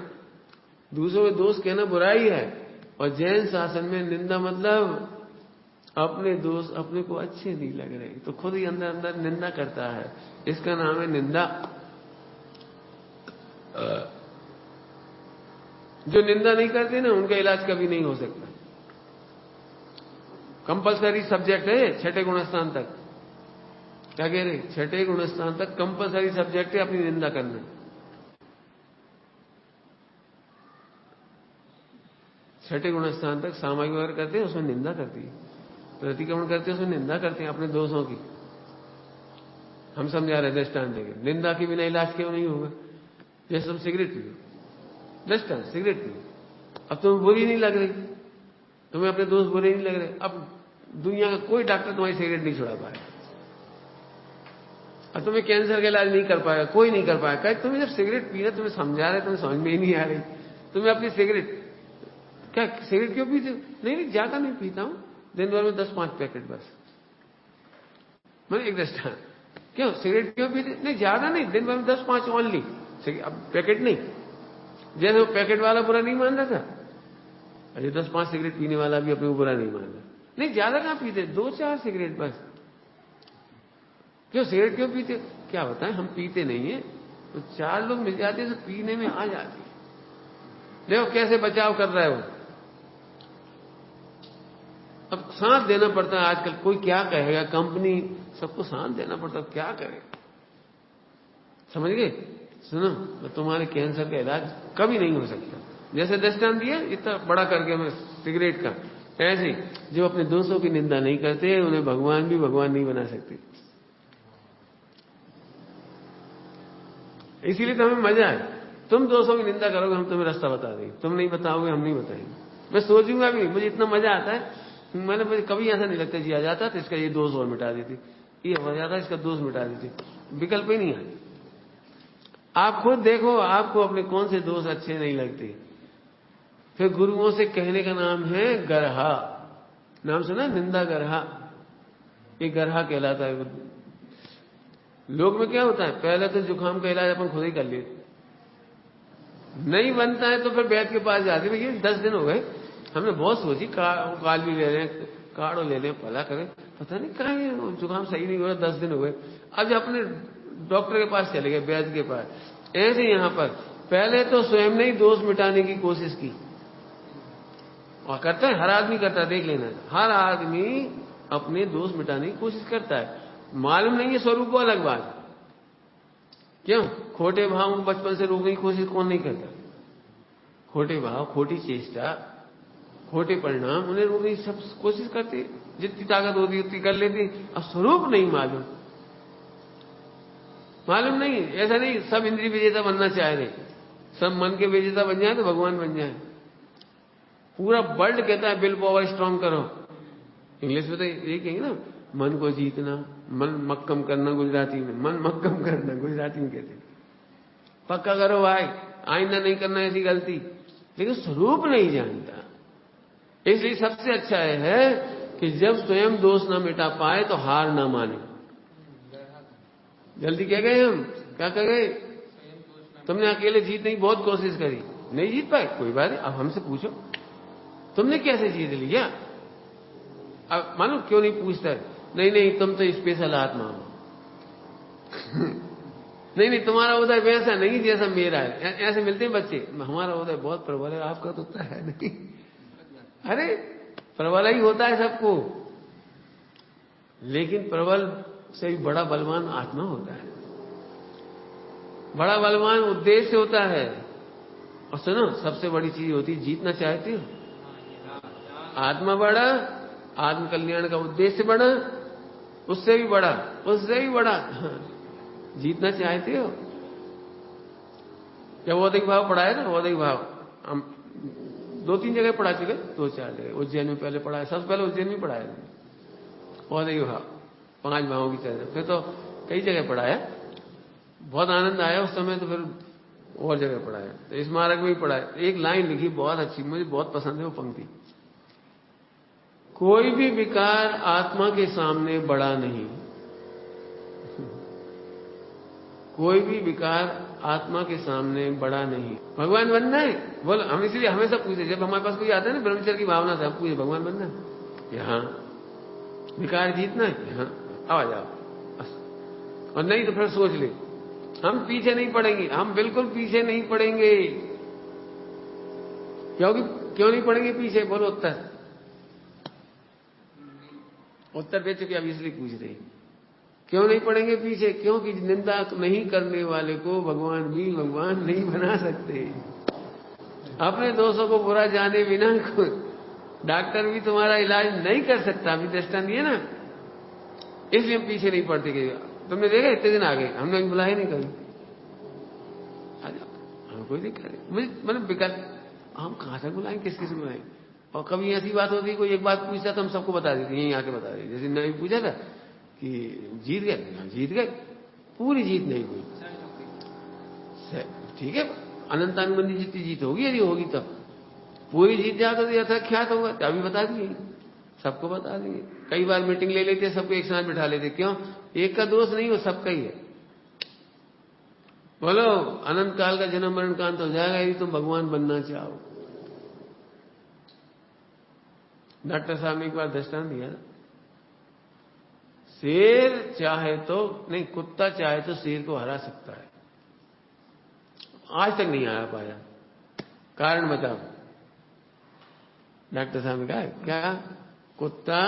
S1: दूसरों के दोस्त कहना बुराई है। और जैन शासन में निंदा मतलब अपने दोस्त अपने को अच्छे नहीं लग रहे तो खुद ही अंदर अंदर निंदा करता है, इसका नाम है निंदा। जो निंदा नहीं करते ना, उनका इलाज कभी नहीं हो सकता। कंपलसरी सब्जेक्ट है 6ठे गुणस्थान तक। क्या कह रहे? 6ठे गुणस्थान तक कंपलसरी सब्जेक्ट है अपनी निंदा करना। छठे गुणस्थान तक सामाजिक व्यवहार करते हैं, उसमें निंदा करती है। प्रतिक्रमण करते हैं, उसमें निंदा करते हैं अपने दोषों की। हम समझा रहे दृष्टांत देंगे, निंदा के बिना इलाज क्यों नहीं होगा? जैसे तुम सिगरेट पियो, दृष्टांत सिगरेट पियो, अब तुम्हें बुरी नहीं लग रही, तुम्हें अपने दोस्त बुरे नहीं लग रहे, अब दुनिया का कोई डॉक्टर तुम्हारी सिगरेट नहीं छुड़ा पाया, अब तुम्हें कैंसर का इलाज नहीं कर पाएगा, कोई नहीं कर पाएगा। तुम्हें जब सिगरेट पी रहे, तुम्हें समझा रहे, तुम्हें समझ में ही नहीं आ रही, तुम्हें अपनी सिगरेट, क्या सिगरेट क्यों पीते हो? नहीं ज्यादा नहीं पीता हूं, दिन भर में 10-5 पैकेट बस। मैंने एक दृष्टांत, क्यों सिगरेट क्यों पीते? नहीं ज्यादा नहीं, दिन भर में 10-5 ओनली। अब पैकेट नहीं, जैसे वो पैकेट वाला बुरा नहीं मान रहा था, अरे 10-5 सिगरेट पीने वाला भी अपने को बुरा नहीं मान रहा। नहीं ज्यादा कहां पीते, 2-4 सिगरेट बस। क्यों सिगरेट क्यों पीते? क्या बताएं, हम पीते नहीं है, तो 4 लोग मिल जाते तो पीने में आ जाती। देखो कैसे बचाव कर रहा है वो। अब साथ देना पड़ता है आजकल, कोई क्या कहेगा, कंपनी सबको साथ देना पड़ता है, क्या करे? समझ गए? सुनो, तो तुम्हारे कैंसर का इलाज कभी नहीं हो सकता। जैसे दृष्टांत दिया इतना बड़ा करके मैं सिगरेट का, ऐसे जो अपने दोस्तों की निंदा नहीं करते, उन्हें भगवान भी भगवान नहीं बना सकते। इसीलिए तो हमें मजा है। तुम दोस्तों की निंदा करोगे, हम तुम्हें रास्ता बता देंगे, तुम नहीं बताओगे, हम नहीं बताएंगे। मैं सोचूंगा भी, मुझे इतना मजा आता है, मैंने मुझे कभी ऐसा नहीं लगता जी आ जाता तो इसका ये दोष और मिटा देती, ये हो जाता इसका दोष मिटा देती, विकल्प ही नहीं है। आप खुद देखो आपको अपने कौन से दोष अच्छे नहीं लगते, फिर गुरुओं से कहने का नाम है गरहा। नाम सुना? निंदा गरहा, ये गरहा कहलाता है। लोग में क्या होता है, पहले तो जुकाम का इलाज अपन खुद ही कर लेते, नहीं बनता है तो फिर वैद्य के पास जाते, भैया 10 दिन हो गए, हमने बहुत सोची, काल भी ले रहे हैं, काढ़ो ले लें, भला करें, पता नहीं कहाँ है जुकाम सही नहीं हो रहा, 10 दिन हो गए। अब अपने डॉक्टर के पास चले गए, वैद्य के पास। ऐसे यहां पर पहले तो स्वयं ने ही दोष मिटाने की कोशिश की, और करता है, हर आदमी करता है, देख लेना, हर आदमी अपने दोष मिटाने की कोशिश करता है। मालूम नहीं है स्वरूप को अलग बात। क्यों? खोटे भाव को बचपन से रोकने की कोशिश कौन नहीं करता? खोटे भाव, खोटी चेष्टा, खोटे परिणाम, उन्हें रोकने की सब कोशिश करते, जितनी ताकत होती उतनी कर लेती। अब स्वरूप नहीं मालूम, मालूम नहीं, ऐसा नहीं सब इंद्रिय विजेता बनना चाह रहे, सब मन के विजेता बन जाए तो भगवान बन जाए। पूरा वर्ल्ड कहता है विल पावर स्ट्रांग करो, इंग्लिश में तो ये कहेंगे ना, मन को जीतना, मन मक्कम करना गुजराती में, मन मक्कम करना गुजराती में कहते हैं। पक्का करो भाई, आइंदा नहीं करना ऐसी गलती। लेकिन स्वरूप नहीं जानता, इसलिए सबसे अच्छा है कि जब स्वयं दोष ना मिटा पाए तो हार ना माने। जल्दी कह गए हम, क्या कह गए? तुमने अकेले जीतने की बहुत कोशिश करी, नहीं जीत पाए, कोई बात नहीं, अब हमसे पूछो तुमने कैसे जीत लिया। अब मानो क्यों नहीं पूछता है, नहीं तुम तो स्पेशल आत्मा हो। नहीं तुम्हारा उदय वैसा नहीं जैसा मेरा है। ऐसे मिलते हैं बच्चे, हमारा उदय बहुत प्रबल है, आपका तो उतना है नहीं। अरे प्रबल ही होता है सबको, लेकिन प्रबल से भी बड़ा बलवान आत्मा होता है, बड़ा बलवान उद्देश्य होता है। और सुनो, सबसे बड़ी चीज होती है, जीतना चाहते हो, आत्मा बड़ा, आत्म कल्याण का उद्देश्य बड़ा, उससे भी बड़ा, उससे भी बड़ा। जीतना चाहते हो। जब वैदिक भाव पढ़ा है ना, वैदिक भाव हम 2-3 जगह पढ़ा चुके, 2-4 जगह। उज्जैन में पहले पढ़ा है, सबसे पहले उज्जैन में पढ़ा है वैदिक भाव, 5 भावों की चर्चा। फिर तो कई जगह पढ़ा है, बहुत आनंद आया उस समय, तो फिर और जगह पढ़ा है। तो इस मार्ग में भी पढ़ा है। एक लाइन लिखी बहुत अच्छी, मुझे बहुत पसंद है वो पंक्ति, कोई भी विकार आत्मा के सामने बड़ा नहीं। कोई भी विकार आत्मा के सामने बड़ा नहीं। भगवान बनना है, बोलो। हम इसलिए हमेशा पूछे, जब हमारे पास कोई आता है ना ब्रह्मचर्य की भावना से, हम पूछे भगवान बनना है, यहाँ विकार जीतना है, यहाँ आ जाओ बस। और नहीं तो फिर सोच ले, हम पीछे नहीं पड़ेंगे, हम बिल्कुल पीछे नहीं पड़ेंगे। क्यों नहीं पड़ेंगे पीछे? बोलो उत्तर दे चुके, अब इसलिए पूछ रहे हैं क्यों नहीं पड़ेंगे पीछे। क्योंकि निंदा नहीं करने वाले को भगवान भी भगवान नहीं बना सकते। अपने दोषों को बुरा जाने बिना डॉक्टर भी तुम्हारा इलाज नहीं कर सकता, अभी दृष्टांत दिए ना, इसलिए हम पीछे नहीं पड़ते। तुमने देखा इतने दिन आ गए, हमने बुलाया ही नहीं कभी। आ जाओ, हम कोई दिक्कत नहीं, मुझे मतलब विकल्प, हम कहां से बुलाएं, किस किस बुलाएं। और कभी ऐसी बात होती, कोई एक बात पूछता तो हम सबको बता देते, यहीं आके बता देते। जैसे नबी पूछा था कि जीत गए, जीत गए, पूरी जीत नहीं हुई, ठीक है, अनंतानुबंधी जितनी जीत होगी, यदि होगी तब पूरी जीत जाता तो यथाख्यात होगा, तो अभी बता दिए, सबको बता दिए। कई बार मीटिंग ले लेते, सबको एक साथ बिठा लेते, क्यों? एक का दोष नहीं हो, सबका ही है। बोलो, अनंत काल का जन्म मरण का अंत हो जाएगा यदि तुम भगवान बनना चाहो। डॉक्टर साहब ने एक बार दृष्टांत दिया, शेर चाहे तो नहीं, कुत्ता चाहे तो शेर को हरा सकता है, आज तक नहीं हरा पाया। कारण बताओ। डॉक्टर साहब ने कहा क्या? कुत्ता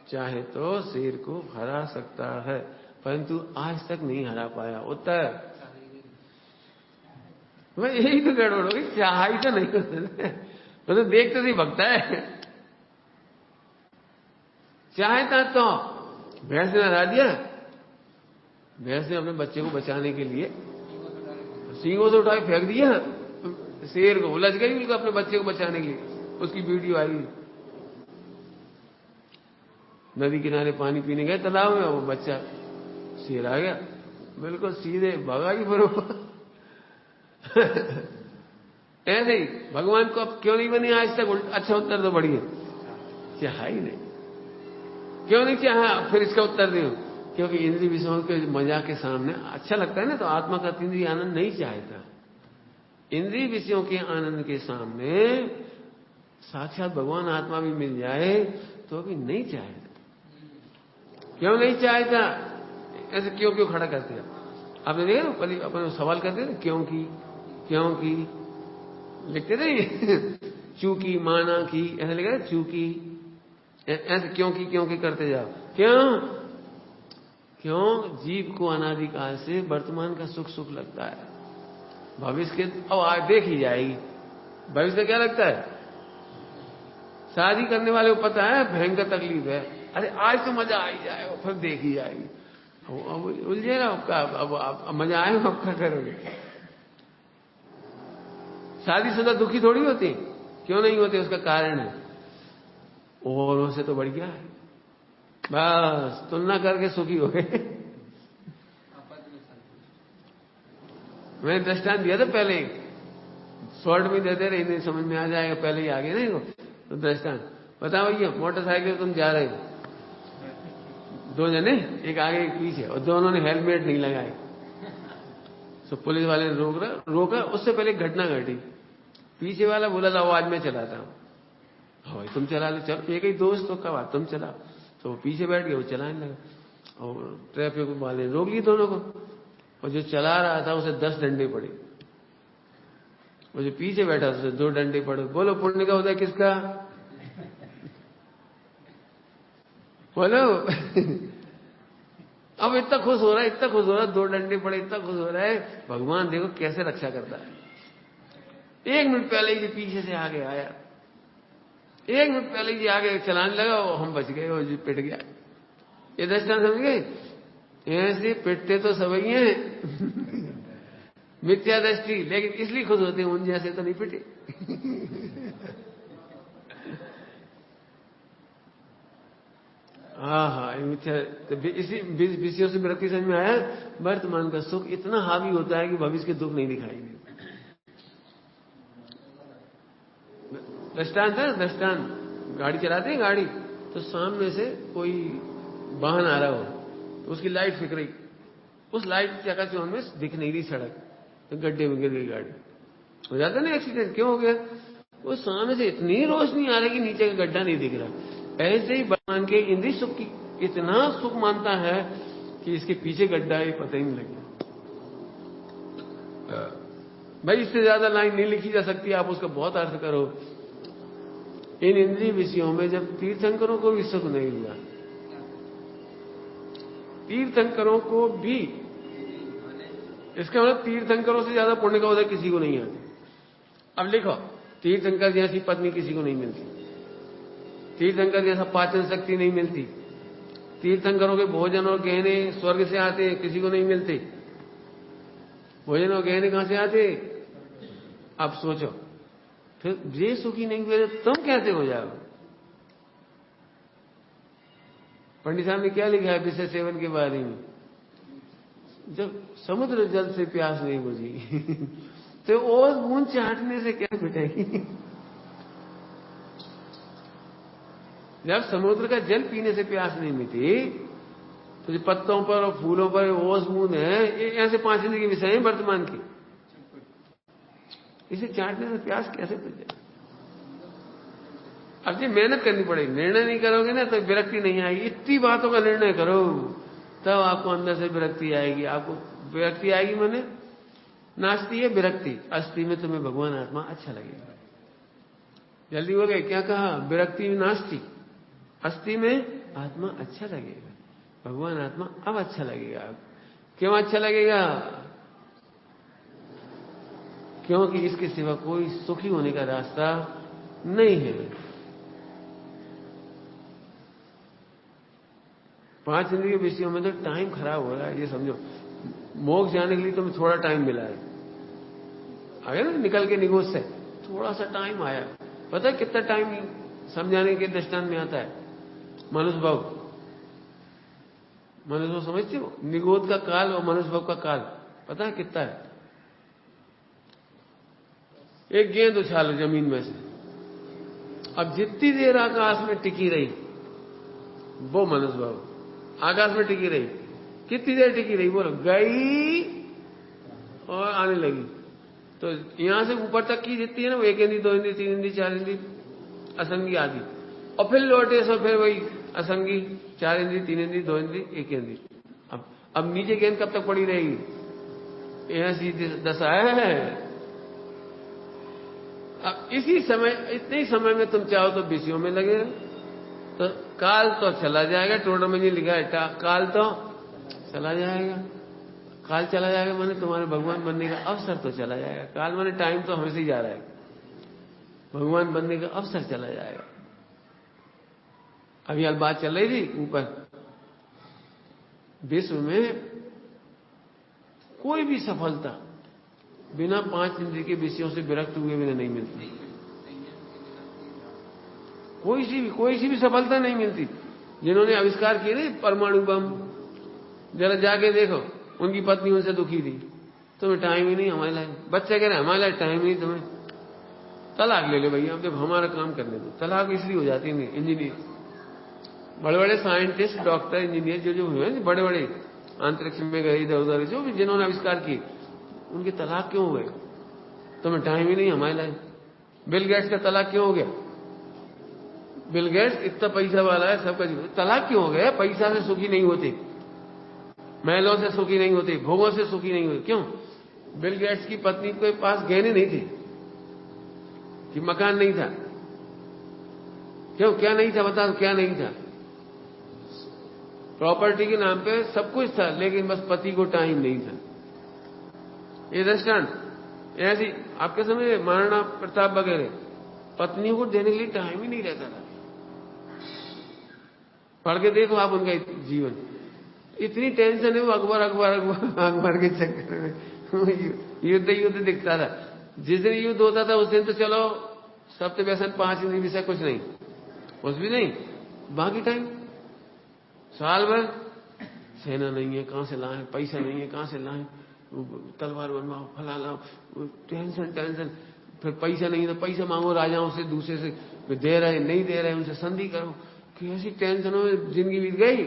S1: चाहे तो शेर को हरा सकता है, परंतु आज तक नहीं हरा पाया। उत्तर मैं यही तो गड़बड़ हो गई, चाह ही तो नहीं होता, मतलब देखते ही भगता है। चाहता तो भैंस ने हरा दिया, भैंस ने अपने बच्चे को बचाने के लिए सींगों से उठाए फेंक दिया, शेर को उलझ गई, उनको अपने बच्चे को बचाने के लिए। उसकी वीडियो आई, नदी किनारे पानी पीने गए तालाब में, वो बच्चा शेर आ गया, बिल्कुल सीधे भगा ही बरोबर। ऐसे ही भगवान को अब क्यों नहीं बनी आज तक? अच्छा उत्तर तो बढ़िया, चाहा ही नहीं। क्यों नहीं चाहा? फिर इसका उत्तर दो, क्योंकि इंद्रिय विषयों के मजा के सामने अच्छा लगता है ना, तो आत्मा का इंद्रिय आनंद नहीं चाहता। इंद्रिय विषयों के आनंद के सामने साक्षात भगवान आत्मा भी मिल जाए तो भी नहीं चाहता। क्यों नहीं चाहता? ऐसे क्यों खड़ा करते हैं? आपने देखा ना, अपन सवाल करते थे, क्योंकि लिखते थे चूंकि, माना की, ऐसा लिखा था चूंकि, ऐसे क्योंकि करते जाओ। क्यों? जीव को अनादिकाल से वर्तमान का सुख लगता है, भविष्य के अब आज देखी जाएगी। भविष्य में क्या लगता है? शादी करने वाले को पता है भयंकर तकलीफ है, अरे आज तो मजा आ ही जाएगा, फिर देखी जाएगी। अब उलझे ना आपका, अब मजा आएगा, अब क्या करोगे? शादीशुदा दुखी थोड़ी होती, क्यों नहीं होते? उसका कारण है औरों से तो बढ़ गया है, बस तुलना करके सुखी हो गए। मैंने दृष्टांत दिया था पहले, शॉर्ट में देते रहे, नहीं समझ में आ जाएगा, पहले ही आगे नहीं हो तो दृष्टांत बताओ। भैया मोटरसाइकिल तुम जा रहे हो, दो जने, एक आगे एक पीछे, और दोनों ने हेलमेट नहीं लगाए। तो पुलिस वाले ने रोका। उससे पहले एक घटना घटी। पीछे वाला बोला लाओ आज मैं चलाता हूं। हाँ भाई तुम चला लो, चल एक ही दोस्त तो कहा तुम चलाओ। तो वो पीछे बैठ गया, वो चलाने लगा और ट्रैफिक वाले रोक ली दोनों को। और जो चला रहा था उसे 10 डंडे पड़े, और जो पीछे बैठा था उसे 2 डंडे पड़े। बोलो पुण्य का उदय किसका? बोलो। अब इतना खुश हो रहा है, इतना खुश हो रहा है, 2 डंडे पड़े, इतना खुश हो रहा है। भगवान देखो कैसे रक्षा करता है। 1 मिनट पहले ही पीछे से आगे आया, 1 मिनट पहले ही आगे चलाने लगा, और हम बच गए और जी पिट गया। ये दृष्टांत समझ गए? ऐसे पिटते तो सब ही हैं। मिथ्या दृष्टि, लेकिन इसलिए खुश होते हैं, उन जैसे तो नहीं पिटे। हाँ मिथ्या। इसी विषयों से विरक्ति समझ में आया। वर्तमान का सुख इतना हावी होता है कि भविष्य के दुख नहीं दिखाई देते। दृष्टांत है, दृष्टांत, गाड़ी चलाते हैं गाड़ी, तो सामने से कोई वाहन आ रहा हो, तो उसकी लाइट फिक रही, उस लाइट चकाचौंध में दिख नहीं रही सड़क, तो गड्ढे में गिर गई गाड़ी, हो जाता ना एक्सीडेंट। क्यों हो गया? वो सामने से इतनी रोशनी आ रही कि नीचे का गड्ढा नहीं दिख रहा। ऐसे ही भगवान के इंद्रिय सुख की इतना सुख मानता है कि इसके पीछे गड्ढा है पता ही नहीं लगेगा। भाई इससे ज्यादा लाइन नहीं लिखी जा सकती, आप उसका बहुत अर्थ करो। इन इंद्रिय विषयों में जब तीर्थंकरों को भी सुख नहीं हुआ, तीर्थंकरों को भी, इसका मतलब तीर्थंकरों से ज्यादा पुण्य का उदय किसी को नहीं आता। अब लिखो, तीर्थंकर जैसी पत्नी किसी को नहीं मिलती, तीर्थंकर जैसा पाचन शक्ति नहीं मिलती, तीर्थंकरों के भोजन और गहने स्वर्ग से आते हैं, किसी को नहीं मिलते। भोजन और गहने कहां से आते? अब सोचो, फिर ये सुखी नहीं हुए तुम कैसे हो जाओगे? पंडित साहब ने क्या लिखा है विषय सेवन के बारे में? जब समुद्र जल से प्यास नहीं बुझी तो और बूंद चाटने से क्या मिटेगी? जब समुद्र का जल पीने से प्यास नहीं मिटी, तो जो पत्तों पर और फूलों पर ओस बूंद है, ये ऐसे 5 इंद्रिय के विषय हैं वर्तमान की, इसे चाटने से प्यास कैसे बुझ जाए? अब जी मेहनत करनी पड़ेगी। निर्णय नहीं करोगे ना तो विरक्ति नहीं आएगी। इतनी बातों का निर्णय करो, तब आपको अंदर से विरक्ति आएगी। आपको विरक्ति आएगी माने नास्ती है विरक्ति, अस्थि में तुम्हें भगवान आत्मा अच्छा लगेगा। जल्दी हो गए? क्या कहा? विरक्ति में नास्ती, अस्थि में आत्मा अच्छा लगेगा, भगवान आत्मा अब अच्छा लगेगा। क्यों अच्छा लगेगा? क्योंकि इसके सिवा कोई सुखी होने का रास्ता नहीं है। 5 इंद्रिय विषयों में तो टाइम खराब हो रहा है, ये समझो। मोक्ष जाने के लिए तुम्हें थोड़ा टाइम मिला है, आगे ना निकल के निगोज से थोड़ा सा टाइम आया। पता है कितना टाइम समझाने के दृष्टांत में आता है? मनुष्य भाव, मनुष्य भाव समझते हो? निगोद का काल और मनुष्य भाव का काल पता है कितना है? एक गेंद उछालो जमीन में से, अब जितनी देर आकाश में टिकी रही वो मनुष्य भाव, आकाश में टिकी रही, कितनी देर टिकी रही? बोलो। गई और आने लगी। तो यहां से ऊपर तक की जितनी है ना, वो 1 इंद्री 2 इंद्री 3 इंद्री 4 इंद्री असंगी आदि, और फिर लौटे सो फिर वही असंगी 4 इंद्री 3 इंद्री 2 इंद्री 1 इंद्री। अब नीचे गेंद कब तक पड़ी रहेगी? ऐसी दशा है। अब इसी समय, इतने ही समय में तुम चाहो तो विषयों में लगे रहो, तो काल तो चला जाएगा। टोडर में नहीं लिखा है काल तो चला जाएगा। काल चला जाएगा माने तुम्हारे भगवान बनने का अवसर तो चला जाएगा। काल माने टाइम तो हमेशा ही जा रहा है, भगवान बनने का अवसर चला जाएगा। अभी हाल बात चल रही थी ऊपर, विश्व में कोई भी सफलता बिना 5 इंद्रिय के विषयों से विरक्त हुए बिना नहीं मिलती। कोई सी भी सफलता नहीं मिलती। जिन्होंने आविष्कार किए ना परमाणु बम, जरा जाके देखो, उनकी पत्नी उनसे दुखी थी, तुम्हें टाइम ही नहीं हमारे लायक। बच्चे कह रहे हमारे लायक टाइम नहीं तुम्हें, तलाक ले लो भैया, अब जब हमारा काम करने दो। तलाक इसलिए हो जाती है। इंजीनियर, बड़े बड़े साइंटिस्ट, डॉक्टर, इंजीनियर जो हुए हैं, बड़े बड़े अंतरिक्ष में गए, इधर उधर, जो भी जिन्होंने आविष्कार किए, उनके तलाक क्यों हुए? तुम्हें टाइम ही नहीं हमारे लायक। बिल गेट्स का तलाक क्यों हो गया? बिल गेट्स इतना पैसा वाला है, सबका तलाक क्यों हो गया? पैसा से सुखी नहीं होते, महलों से सुखी नहीं होते, भोगों से सुखी नहीं होते। क्यों? बिल गेट्स की पत्नी के पास गहने नहीं थे कि मकान नहीं था? क्यों? क्या नहीं था? बता, क्या नहीं था? प्रॉपर्टी के नाम पे सब कुछ था, लेकिन बस पति को टाइम नहीं था। ये दृष्टांत ऐसी आपके समय महाराणा प्रताप वगैरह, पत्नियों को देने के लिए टाइम ही नहीं रहता था। पढ़ के देखो आप उनका जीवन, इतनी टेंशन है। वो अकबर के चक्कर में युद्ध दिखता था। जिस दिन युद्ध होता था उस दिन तो चलो सप्त व्यसन 5 इंद्रिय विषय कुछ नहीं, कुछ भी नहीं। बाकी टाइम साल भर सेना नहीं है, कहां से लाएं, पैसा नहीं है, कहां से लाएं, तलवार बनवाओ, फला लाओ, टेंशन। फिर पैसा नहीं तो पैसा मांगो राजाओं से, दूसरे से, दे रहे नहीं दे रहे, उनसे संधि करो। कैसी टेंशनों में जिंदगी बीत गई।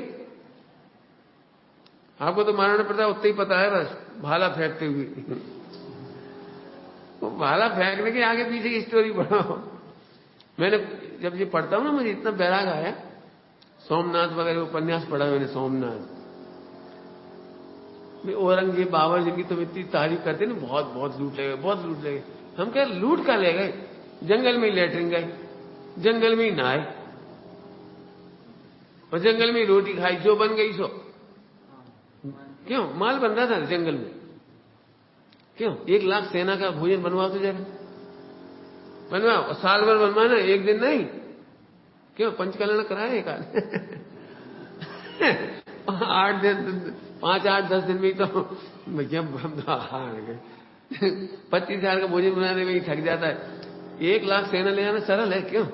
S1: आपको तो महाराणा प्रताप उतना ही पता है, बस भाला फेंकते हुए। वो भाला फेंकने के आगे पीछे की स्टोरी पढ़ाओ। मैंने जब ये पढ़ता हूं ना, मुझे इतना बैराग आया। सोमनाथ वगैरह उपन्यास पढ़ा मैंने, सोमनाथ में औरंगजेब बाबर जिनकी तुम इतनी तारीफ करते ना, बहुत लूट ले गए, बहुत लूट ले गए। हम क्या लूट का ले गए? जंगल में ही लेटरिन गए, जंगल में ही नहाए, और जंगल में ही रोटी खाई, जो बन गई सो। क्यों? माल बन रहा था जंगल में। क्यों? 1 लाख सेना का भोजन बनवाओ तो जरा, बनवाओ, और साल भर बनवाना, एक दिन नहीं। क्यों? पंचकल्याण कराए एक आध 5-8-10 दिन में ही तो भैया हार गए। 25,000 का भोजन बनाने में ही थक जाता है। 1 लाख सेना ले जाना सरल है? क्यों?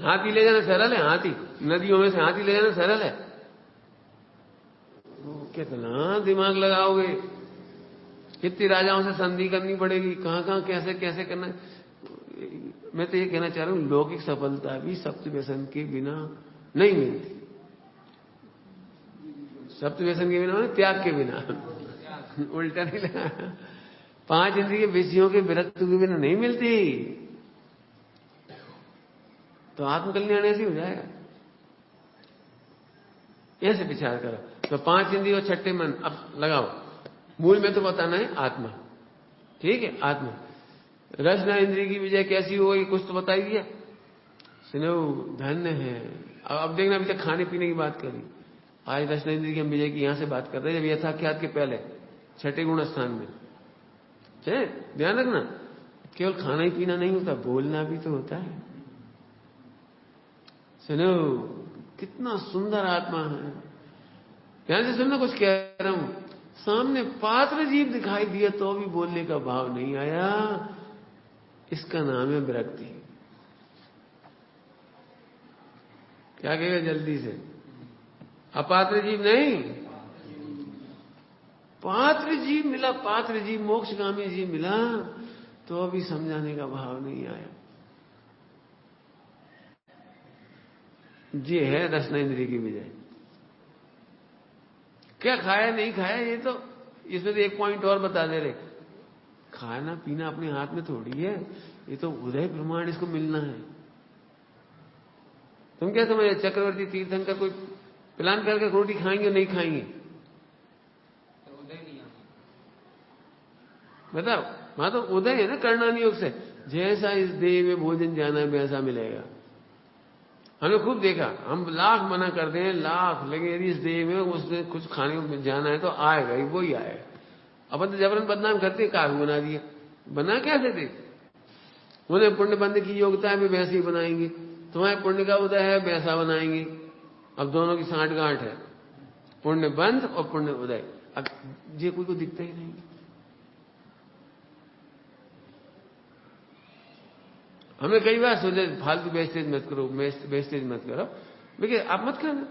S1: हाथी ले जाना सरल है? हाथी नदियों में से हाथी ले जाना सरल है? कितना दिमाग लगाओगे, कितनी राजाओं से संधि करनी पड़ेगी, कहां कैसे कैसे करना। मैं तो ये कहना चाह रहा हूं, लौकिक सफलता भी सप्त व्यसन के बिना नहीं मिलती। सप्त व्यसन के बिना, त्याग के बिना, उल्टा नहीं लगा। 5 इंद्रिय विषयों के विरक्त के बिना नहीं मिलती। तो आत्मकल्याण ऐसे हो जाएगा। ऐसे विचार करो। तो 5 इंद्रिय और 6ठे मन, अब लगाओ। मूल में तो बताना है आत्मा, ठीक है? आत्मा रचना इंद्रिय की विजय कैसी होगी, कुछ तो बता ही दिया। सुनो, धन्य है। अब देखना, अभी तक खाने पीने की बात करी, आज रचना इंद्रिय की हम विजय की यहां से बात कर रहे हैं, जब यथाख्यात के पहले 6ठे गुण स्थान में। ध्यान रखना, केवल खाना ही पीना नहीं होता, बोलना भी तो होता है। सुनो, कितना सुंदर आत्मा है। ध्यान से सुनना, कुछ कह रहा हूं। सामने पात्र जीव दिखाई दिया तो भी बोलने का भाव नहीं आया, इसका नाम है विरक्ति। क्या कहेगा जल्दी से? अपात्र जीव नहीं, पात्र जीव मिला, पात्र जीव, मोक्षगामी जीव मिला, तो अभी समझाने का भाव नहीं आया। ये है रचना इंद्रिय की विजय। क्या खाया नहीं खाया, ये तो इसमें तो एक पॉइंट और बता दे रहे, खाना पीना अपने हाथ में थोड़ी है, ये तो उदय प्रमाण, इसको मिलना है। तुम क्या समझ, चक्रवर्ती तीर्थंकर कोई प्लान करके रोटी खाएंगे नहीं खाएंगे? बताओ, वहां तो उदय है ना, कर्णानी योग से। जैसा इस देह में भोजन जाना है वैसा मिलेगा। हमने खूब देखा, हम लाख मना करते हैं, लाख, लेकिन यदि इस देह में उसमें कुछ खाने को जाना है तो आएगा ही, वो ही आएगा। अपन तो जबरन बदनाम करते, काफी बना दिया। बना कैसे थे? उन्हें पुण्य बंद की योग्यता है, भी वैसे ही बनाएंगे। तुम्हारे पुण्य का उदय है, वैसा बनाएंगे। अब दोनों की साठगांठ है, पुण्य बंध और पुण्य उदय। अब ये कोई को दिखता ही नहीं। हमने कई बार सोचे फालतू वेस्टेज मत करो, वेस्टेज मत करो, लेकिन आप मत खाना,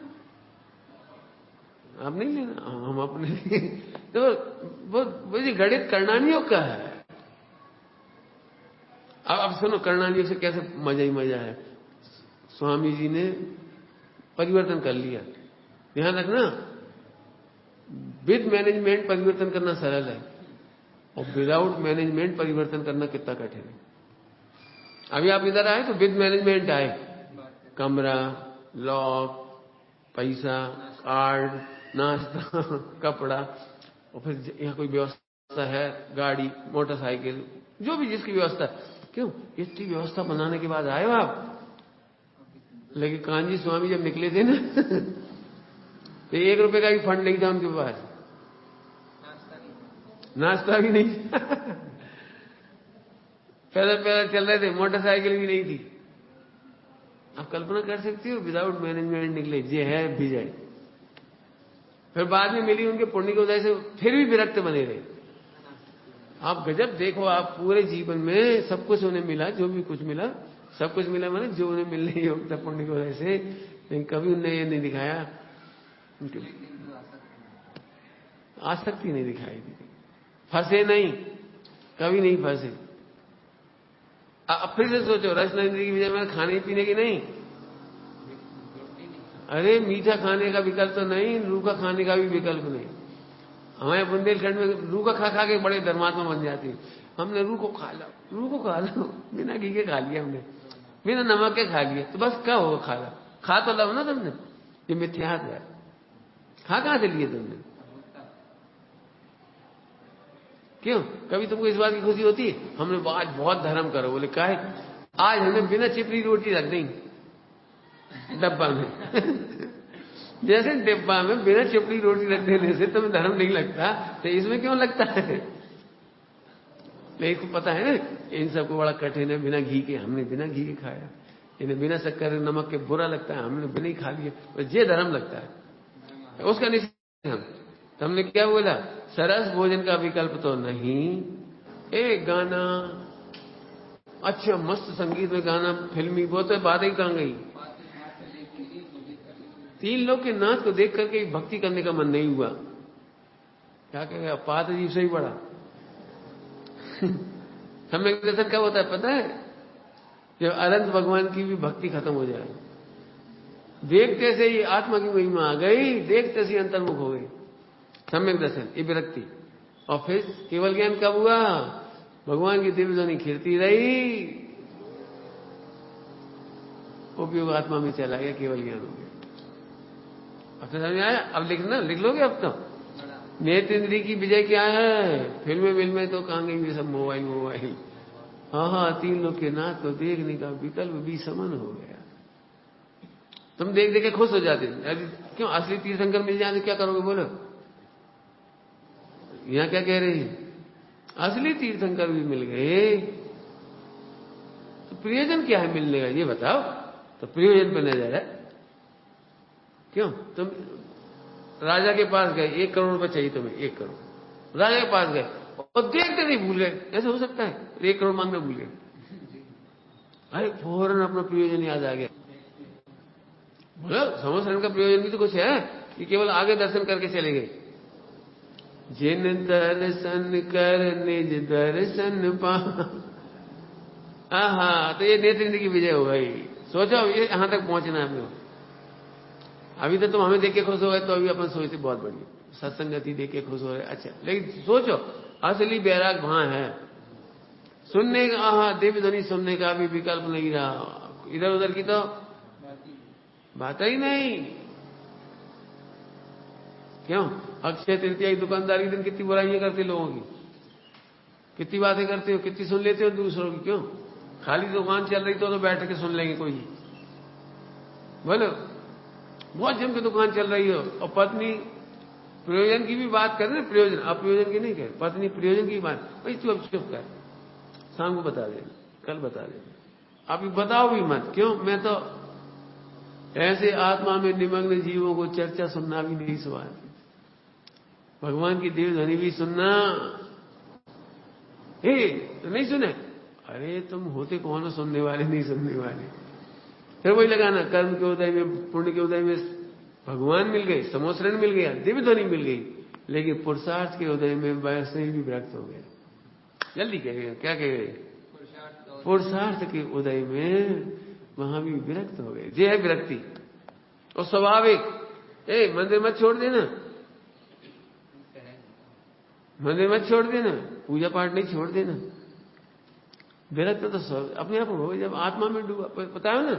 S1: आप नहीं लेना, हम अपने लिए। तो वो ये गणित कर्णानियों का है। अब सुनो, कर्णानियों से कैसे मजा ही मजा है। स्वामी जी ने परिवर्तन कर लिया। ध्यान रखना, विद मैनेजमेंट परिवर्तन करना सरल है और विदाउट मैनेजमेंट परिवर्तन करना कितना कठिन है। अभी आप इधर आए तो विद मैनेजमेंट आए, कमरा, लॉक, पैसा, कार्ड, नाश्ता, कपड़ा, और फिर यहाँ कोई व्यवस्था है, गाड़ी, मोटरसाइकिल, जो भी जिसकी व्यवस्था। क्यों इतनी व्यवस्था बनाने के बाद आए हो आप? लेकिन कांजी स्वामी जब निकले थे ना तो 1 रुपए का भी फंड नहीं था उनके पास, नाश्ता भी नहीं पैदल पैदल चल रहे थे, मोटरसाइकिल भी नहीं थी। आप कल्पना कर सकती हो, विदाउट मैनेजमेंट निकले, जे है विजय। फिर बाद में मिली उनके पुण्य की वजह से, फिर भी विरक्त बने रहे। आप गजब देखो, आप पूरे जीवन में सब कुछ उन्हें मिला, जो भी कुछ मिला सब कुछ मिला, मैंने जो उन्हें मिलने योग था पुण्य की वजह से, लेकिन कभी उन्हें ये नहीं दिखाया, आसक्ति नहीं दिखाई दी, फंसे नहीं, कभी नहीं फंसे। अब फिर से सोचो, रस इंद्रिय की वजह में खाने पीने की नहीं, अरे मीठा खाने का विकल्प तो नहीं, रूखा खाने का भी विकल्प नहीं। हमारे बुंदेलखंड में रूखा खा खा के बड़े धर्मात्मा बन जाती है। हमने रूखो खा लो, रूखो खा लो, बिना घी के खा लिया हमने, बिना नमक के खा लिया, तो बस क्या होगा, खा लो, खा तो लो ना तुमने। ये मिथ्यात है, खा कहां से लिए तुमने? क्यों कभी तुमको इस बात की खुशी होती है? हमने आज बहुत धर्म करो, बोले क्या है? आज हमने बिना चिपड़ी रोटी रख दी डब्बा में जैसे डिब्बा में बिना चिपड़ी रोटी रख देने से तुम्हें धर्म नहीं लगता, तो इसमें क्यों लगता है? लेकिन पता है ना, इन सबको बड़ा कठिन है बिना घी के। हमने बिना घी के खाया, इन्हें बिना शक्कर नमक के बुरा लगता है, हमने बिना ही खा लिया, ये धर्म लगता है। उसका निश्चय हम, तो हमने क्या बोला, सरस भोजन का विकल्प तो नहीं। एक गाना, अच्छा मस्त संगीत में गाना, फिल्मी, वो तो बात ही कहां गई। 3 लोग के नाच को देख करके भक्ति करने का मन नहीं हुआ। क्या कहेगा, पात जी से ही बड़ा सम्यक दर्शन क्या होता है पता है? जब अनंत भगवान की भी भक्ति खत्म हो जाए, देखते से ही आत्मा की महिमा आ गई, देखते से ही अंतर्मुख हो गई, सम्यक दर्शन, ये विरक्ति। और फिर केवल ज्ञान कब हुआ? भगवान की दिव्य ध्वनि खिरती रही, उपयोग आत्मा में चला गया, केवल ज्ञान हो गया। अब तो समझ आया? अब लिखना, लिख लोगे अब तो। नेत्र इंद्रिय की विजय क्या है? फिल्में तो कहां गई, ये सब मोबाइल। हाँ, 3 लोग के नाथ को देखने का विकल्प भी समन हो गया। तुम देख देख के खुश हो जाते, क्यों? असली तीर्थंकर मिल जाए तो क्या करोगे बोलो? यहां क्या कह रही है? असली तीर्थंकर भी मिल गए तो प्रयोजन क्या है मिलने का, ये बताओ। तो प्रयोजन पर नजर है। क्यों? तुम राजा के पास गए, 1 करोड़ रुपए चाहिए तुम्हें, 1 करोड़, राजा के पास गए और देखते नहीं भूल गए, ऐसा हो सकता है? 1 करोड़ मांगने भूल गए, अरे फौरन अपना प्रयोजन याद आ गया। बोलो समझ का प्रयोजन भी तो कुछ है कि केवल आगे दर्शन करके चले गए। जिन दर्शन कर निज दर्शन पा, तो ये नेत्र इंद्रिय की विजय हो गई। सोचो ये यहां तक पहुंचना है हमें। अभी तो तुम हमें देख के खुश हो गए, तो अभी अपन सोचते बहुत बढ़िया, सत्संगति देख के खुश हो रहे, अच्छा। लेकिन सोचो असली बैराग वहां है, सुनने का, दिव्य ध्वनि सुनने का भी विकल्प नहीं रहा, इधर उधर की तो बात ही नहीं। क्यों? अक्षय तृतीया की दुकानदारी दिन कितनी बुराइयां करते लोगों की, कितनी बातें करते हो, कितनी सुन लेते हो दूसरों की। क्यों? खाली दुकान चल रही तो बैठ के सुन लेंगे कोई, बोलो बहुत जम के दुकान चल रही हो और पत्नी प्रयोजन की भी बात कर रहे, प्रयोजन अप्रयोजन की नहीं कह, पत्नी प्रयोजन की बात, भाई तू अब चुप कर, शाम को बता देना, कल बता देना, अभी बताओ भी मत। क्यों? मैं तो ऐसे आत्मा में निमग्न जीवों को चर्चा सुनना भी नहीं सवाल, भगवान की दिव्य ध्वनि भी सुनना। तो नहीं सुने, अरे तुम होते कौन हो सुनने वाले, नहीं सुनने वाले। फिर वही लगाना, कर्म के उदय में, पुण्य के उदय में भगवान मिल गए, समोसरण मिल गया, दिव्य ध्वनि मिल गई, लेकिन पुरुषार्थ के उदय में वैसे भी विरक्त हो गए। जल्दी कह गए, क्या कह गए? पुरुषार्थ के उदय में वहां भी विरक्त हो गए। ये है विरक्ति। और स्वाभाविक, मंदिर मत छोड़ देना, मंदिर मत छोड़ देना, पूजा पाठ नहीं छोड़ देना। विरक्त तो अपने आप हो, जब आत्मा में डूबा। पता है ना,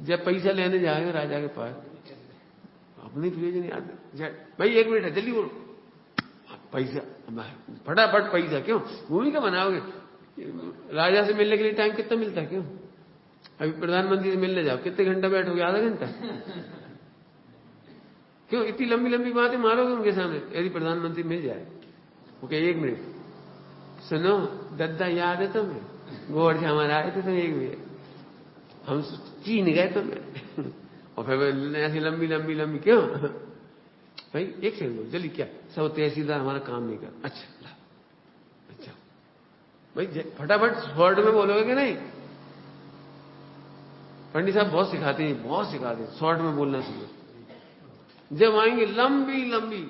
S1: जब पैसा लेने जाएगा राजा के पास, अपने प्रयोजन याद, भाई 1 मिनट है, जल्दी बोलो, पैसा, फटाफट पैसा। क्यों भूमिका बनाओगे? राजा से मिलने के लिए टाइम कितना मिलता है? क्यों अभी प्रधानमंत्री से मिलने जाओ, कितने घंटा बैठोगे? आधा घंटा। क्यों इतनी लंबी लंबी बातें मारोगे उनके सामने? यदि प्रधानमंत्री मिल जाए, ओके 1 मिनट सुनो, दद्दा याद है तुम्हें? गोड़ से हमारे आए थे तुम 1 मिनट, हम चीन गए तुम्हें। और फिर ऐसी लंबी लंबी लंबी। क्यों भाई 1 सेकंड जल्दी, क्या सब तहसीलदार हमारा काम नहीं कर? अच्छा अच्छा भाई, फटाफट शॉर्ट में बोलोगे कि नहीं? पंडित साहब बहुत सिखाते हैं, बहुत सिखाते हैं, शॉर्ट में बोलना सीखो। जब आएंगे लंबी लंबी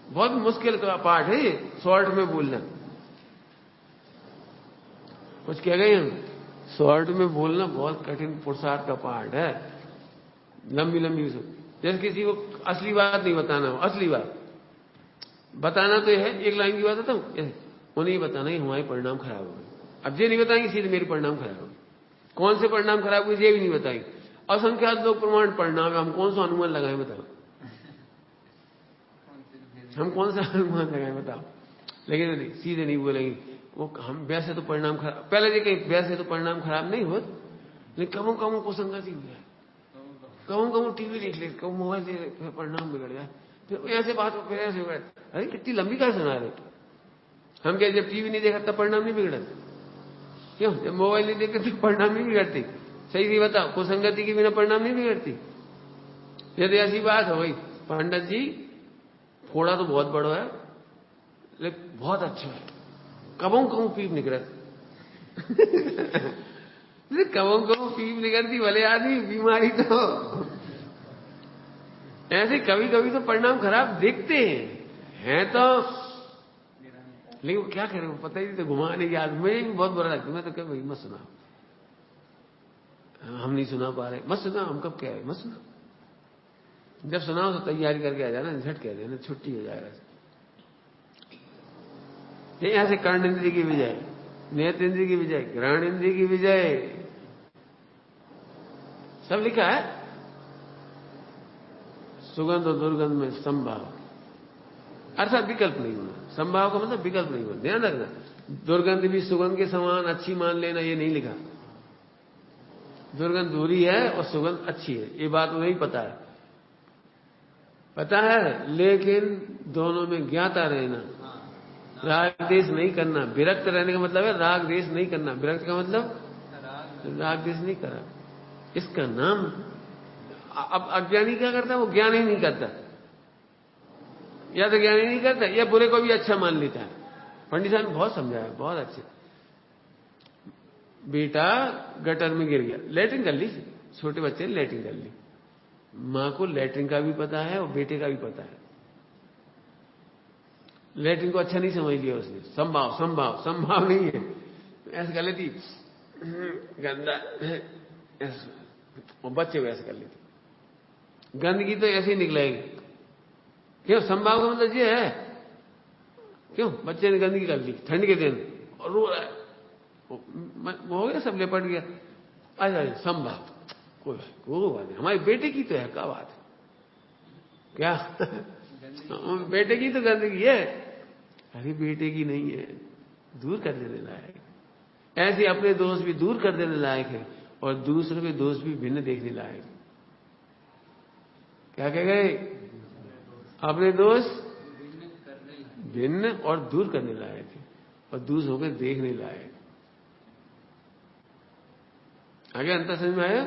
S1: बहुत मुश्किल का पाठ है ये, शॉर्ट में बोलना। कुछ कह गए हम? शॉर्ट में बोलना बहुत कठिन पुरुषार्थ का पाठ है। लंबी लंबी, जैसे किसी को असली बात नहीं बताना हो, असली बात बताना तो है, 1 लाइन की बात बताऊं, उन्हें ये बताना ही हमारे परिणाम खराब हो गए। अब ये नहीं बताएंगे सीधे मेरे परिणाम खराब हो गए। कौन से परिणाम खराब हुए ये भी नहीं बताएंगे। असंख्यात लोग प्रमाण परिणाम है, हम कौन सा अनुमान लगाएं बताओ? हम कौन सा अनुमान लगाएं बताओ? लेकिन नहीं, सीधे नहीं बोलेंगे वो, हम वैसे तो परिणाम खराब, पहले देखिए वैसे तो परिणाम खराब नहीं होते, लेकिन कमों कमों को संगति हो जाए, कहूं कहूं टीवी देख ले, कहूं मोबाइल देख ले, फिर परिणाम बिगड़ जाए। फिर ऐसे बात हो, फिर ऐसे बिगड़। अरे कितनी लंबी क्या सुना रहे? हम क्या जब टीवी नहीं देखा तब परिणाम नहीं बिगड़ा? क्यों जब मोबाइल नहीं देखते तो परिणाम नहीं बिगड़ती? सही नहीं बताओ, कुसंगति के बिना परिणाम नहीं बिगड़ती? यदि ऐसी बात हो गई, पंडित जी फोड़ा तो बहुत बड़ा है लेकिन बहुत अच्छा है, कबों कहूं पीप निकल कबों कहूं पीप निकलती, भले आदमी बीमारी तो ऐसे कभी कभी तो परिणाम खराब देखते हैं तो, लेकिन वो क्या करें, वो पता ही नहीं, तो घुमाने की आदत मुझे भी बहुत बुरा लगता है। मैं तो क्या भाई मत सुना, हम नहीं सुना पा रहे, मत सुना, हम कब क्या है, मत सुना। जब सुनाओ तो तैयारी करके आ जाना, झट कह देना, छुट्टी हो जाएगा। ये ऐसे कर्ण इंद्रिय की विजय, नेत्र इंद्रिय की विजय, ग्रहण इंद्रिय की विजय, सब लिखा है। सुगंध और दुर्गंध में संभाव, अर्थात विकल्प नहीं होना। संभाव का मतलब विकल्प नहीं होना, ध्यान रखना। दुर्गंध भी सुगंध के समान अच्छी मान लेना, ये नहीं लिखा। दुर्गंध बुरी है और सुगंध अच्छी है, ये बात नहीं पता है, पता है, लेकिन दोनों में ज्ञाता रहना, राग देश नहीं करना। विरक्त रहने का मतलब है राग देश नहीं करना। विरक्त का मतलब राग देश नहीं करा। इसका नाम, अब अज्ञानी क्या करता है? वो ज्ञान ही नहीं करता, या तो ज्ञान ही नहीं करता या बुरे को भी अच्छा मान लेता है। पंडित साहब ने बहुत समझाया, बहुत अच्छे। बेटा गटर में गिर गया, लैट्रिन कर ली, छोटे बच्चे ने लैट्रिन कर ली। मां को लैट्रिन का भी पता है और बेटे का भी पता है। लैट्रिन को अच्छा नहीं समझ लिया उसने, संभाव संभाव संभाव नहीं है, ऐसे कर लेती, गंदा, और बच्चे वैसे कर लेते, गंदगी तो ऐसे ही निकलेगी। क्यों? संभाव का मतलब ये है, क्यों बच्चे ने गंदगी कर ली ठंड के दिन और रो रहा है, वो हो गया, सब लेपट गया। अच्छा संभाव, कोई बात नहीं, हमारे बेटे की तो है, क्या बात है, क्या बेटे की तो गंदगी है। अरे बेटे की नहीं है, दूर कर देने लायक। ऐसे अपने दोष भी दूर कर देने लायक है और दूसरों के दोष भी भिन्न देखने लायक। क्या कह गए? अपने दोष भिन्न और दूर करने लायक है और दूसरों के देखने लायक। आगे अंतर समझ में आया?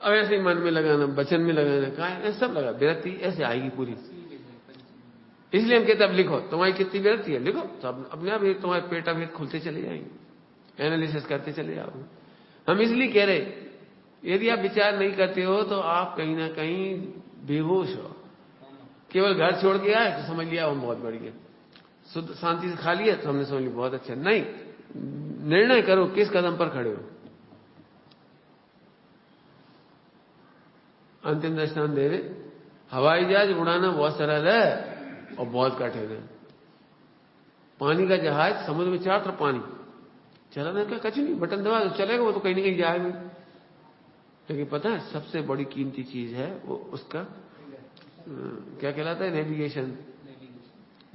S1: अब ऐसे ही मन में लगाना, वचन में लगाना, कहा सब लगा, विरक्ति ऐसे आएगी पूरी। इसलिए हम कहते अब लिखो, तुम्हारी कितनी विरक्ति है लिखो, तो अपने आप तुम्हारे पेटा भेद खुलते चले जाएंगे, एनालिसिस करते चले जाओगे। हम इसलिए कह रहे, यदि आप विचार नहीं करते हो तो आप कहीं ना कहीं बेहोश हो। केवल घर छोड़ के आए तो समझ लिया हम बहुत बढ़िया, शुद्ध शांति से खा लिया तो हमने समझ लिया बहुत अच्छा। नहीं, निर्णय करो किस कदम पर खड़े हो। अंतिम दृष्टांत दे रहे, हवाई जहाज उड़ाना बहुत सरल है और बहुत कठिन है। पानी का जहाज समुद्र में चारों तरफ पानी, चलाना क्या कुछ नहीं, बटन दबा तो चलेगा, वो तो कहीं ना कहीं जाएगा। लेकिन पता है सबसे बड़ी कीमती चीज है वो उसका क्या कहलाता है, नेविगेशन।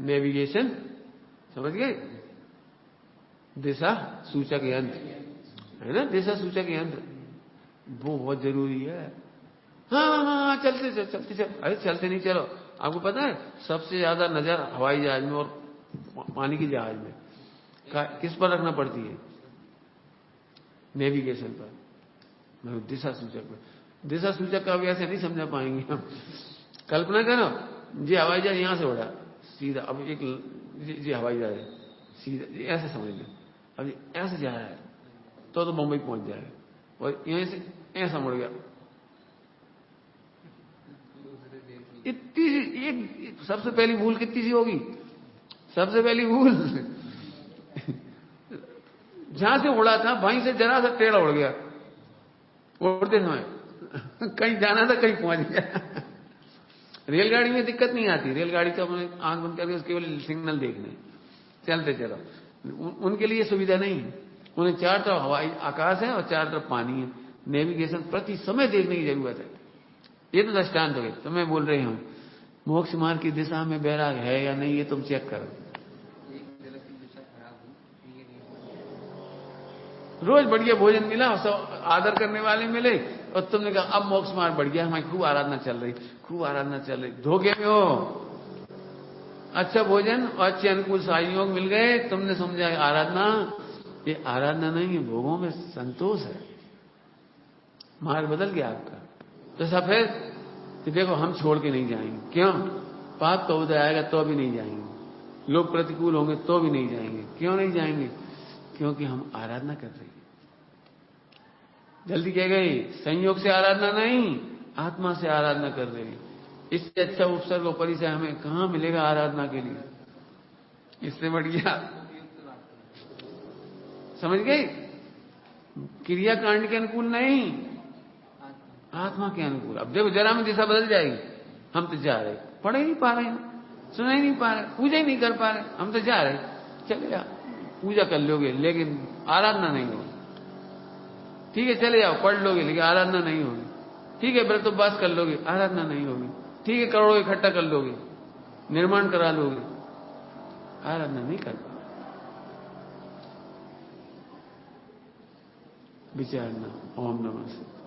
S1: नेविगेशन समझ गए, दिशा सूचक यंत्र है ना, दिशा सूचक यंत्र वो बहुत जरूरी है। हाँ चलते चल, अरे चलते नहीं चलो। आपको पता है सबसे ज्यादा नजर हवाई जहाज में और पानी के जहाज में किस पर रखना पड़ती है, नेविगेशन पर, मतलब दिशा सूचक पर। दिशा सूचक का भी ऐसे नहीं समझा पाएंगे हम। कल्पना करो जी हवाई जहाज यहां से उड़ा सीधा, अब एक जी हवाई जहाज है सीधा, ऐसे समझ लो, अब ऐसे जा रहा है तो मुंबई पहुंच जाएगा, और यहीं से ऐसा मुड़ गया। इतनी सी एक सबसे पहली भूल कितनी सी होगी, सबसे पहली भूल जहां से उड़ा था वहीं से जरा सा टेढ़ा उड़ गया उड़ते समय कहीं जाना था कहीं पहुंच गया। रेलगाड़ी में दिक्कत नहीं आती, रेलगाड़ी का आंख बंद करके उसके केवल सिग्नल देखने चलते चलो, उनके लिए सुविधा नहीं है। उन्हें चार तरफ हवाई आकाश है और चार तरफ पानी है, नेविगेशन प्रति समय देखने की जरूरत है। ये तो दृष्टांत हो गए, तो मैं बोल रही हूं मोक्ष मार्ग की दिशा में बैराग है या नहीं ये तुम चेक करो। रोज बढ़िया भोजन मिला और सब आदर करने वाले मिले और तुमने कहा अब मोक्ष मार्ग बढ़ गया, हमारी खूब आराधना चल रही, खूब आराधना चल रही। धोखे में हो, अच्छा भोजन और अच्छे अनुकूल सहयोग मिल गए, तुमने समझा आराधना, ये आराधना नहीं है, भोगों में संतोष है। मार्ग बदल गया आपका। तो सफेद तो देखो हम छोड़ के नहीं जाएंगे, क्यों? पाप तो उदय आएगा तो भी नहीं जाएंगे, लोग प्रतिकूल होंगे तो भी नहीं जाएंगे। क्यों नहीं जाएंगे? क्योंकि हम आराधना कर रहे हैं। जल्दी कह गई, संयोग से आराधना नहीं, आत्मा से आराधना कर रहे हैं। इससे अच्छा उपसर्ग और परिचय हमें कहां मिलेगा आराधना के लिए, इससे बढ़िया। समझ गई? क्रियाकांड के अनुकूल नहीं, आत्मा के अनुकूल। अब देखो जरा में दिशा बदल जाएगी। हम तो जा रहे, पढ़ ही नहीं पा रहे, सुना ही नहीं पा रहे, पूजा ही नहीं कर पा रहे, हम तो जा रहे। चले जाओ, पूजा कर लोगे लेकिन आराधना नहीं होगी। ठीक है चले जाओ, पढ़ लोगे लेकिन आराधना नहीं होगी। ठीक है व्रत उपवास कर लोगे, आराधना नहीं होगी। ठीक है करोड़ों इकट्ठा कर लोगे, निर्माण करा लोगे, आराधना नहीं कर पाओगे। विचारना। ओम नमः शिवाय।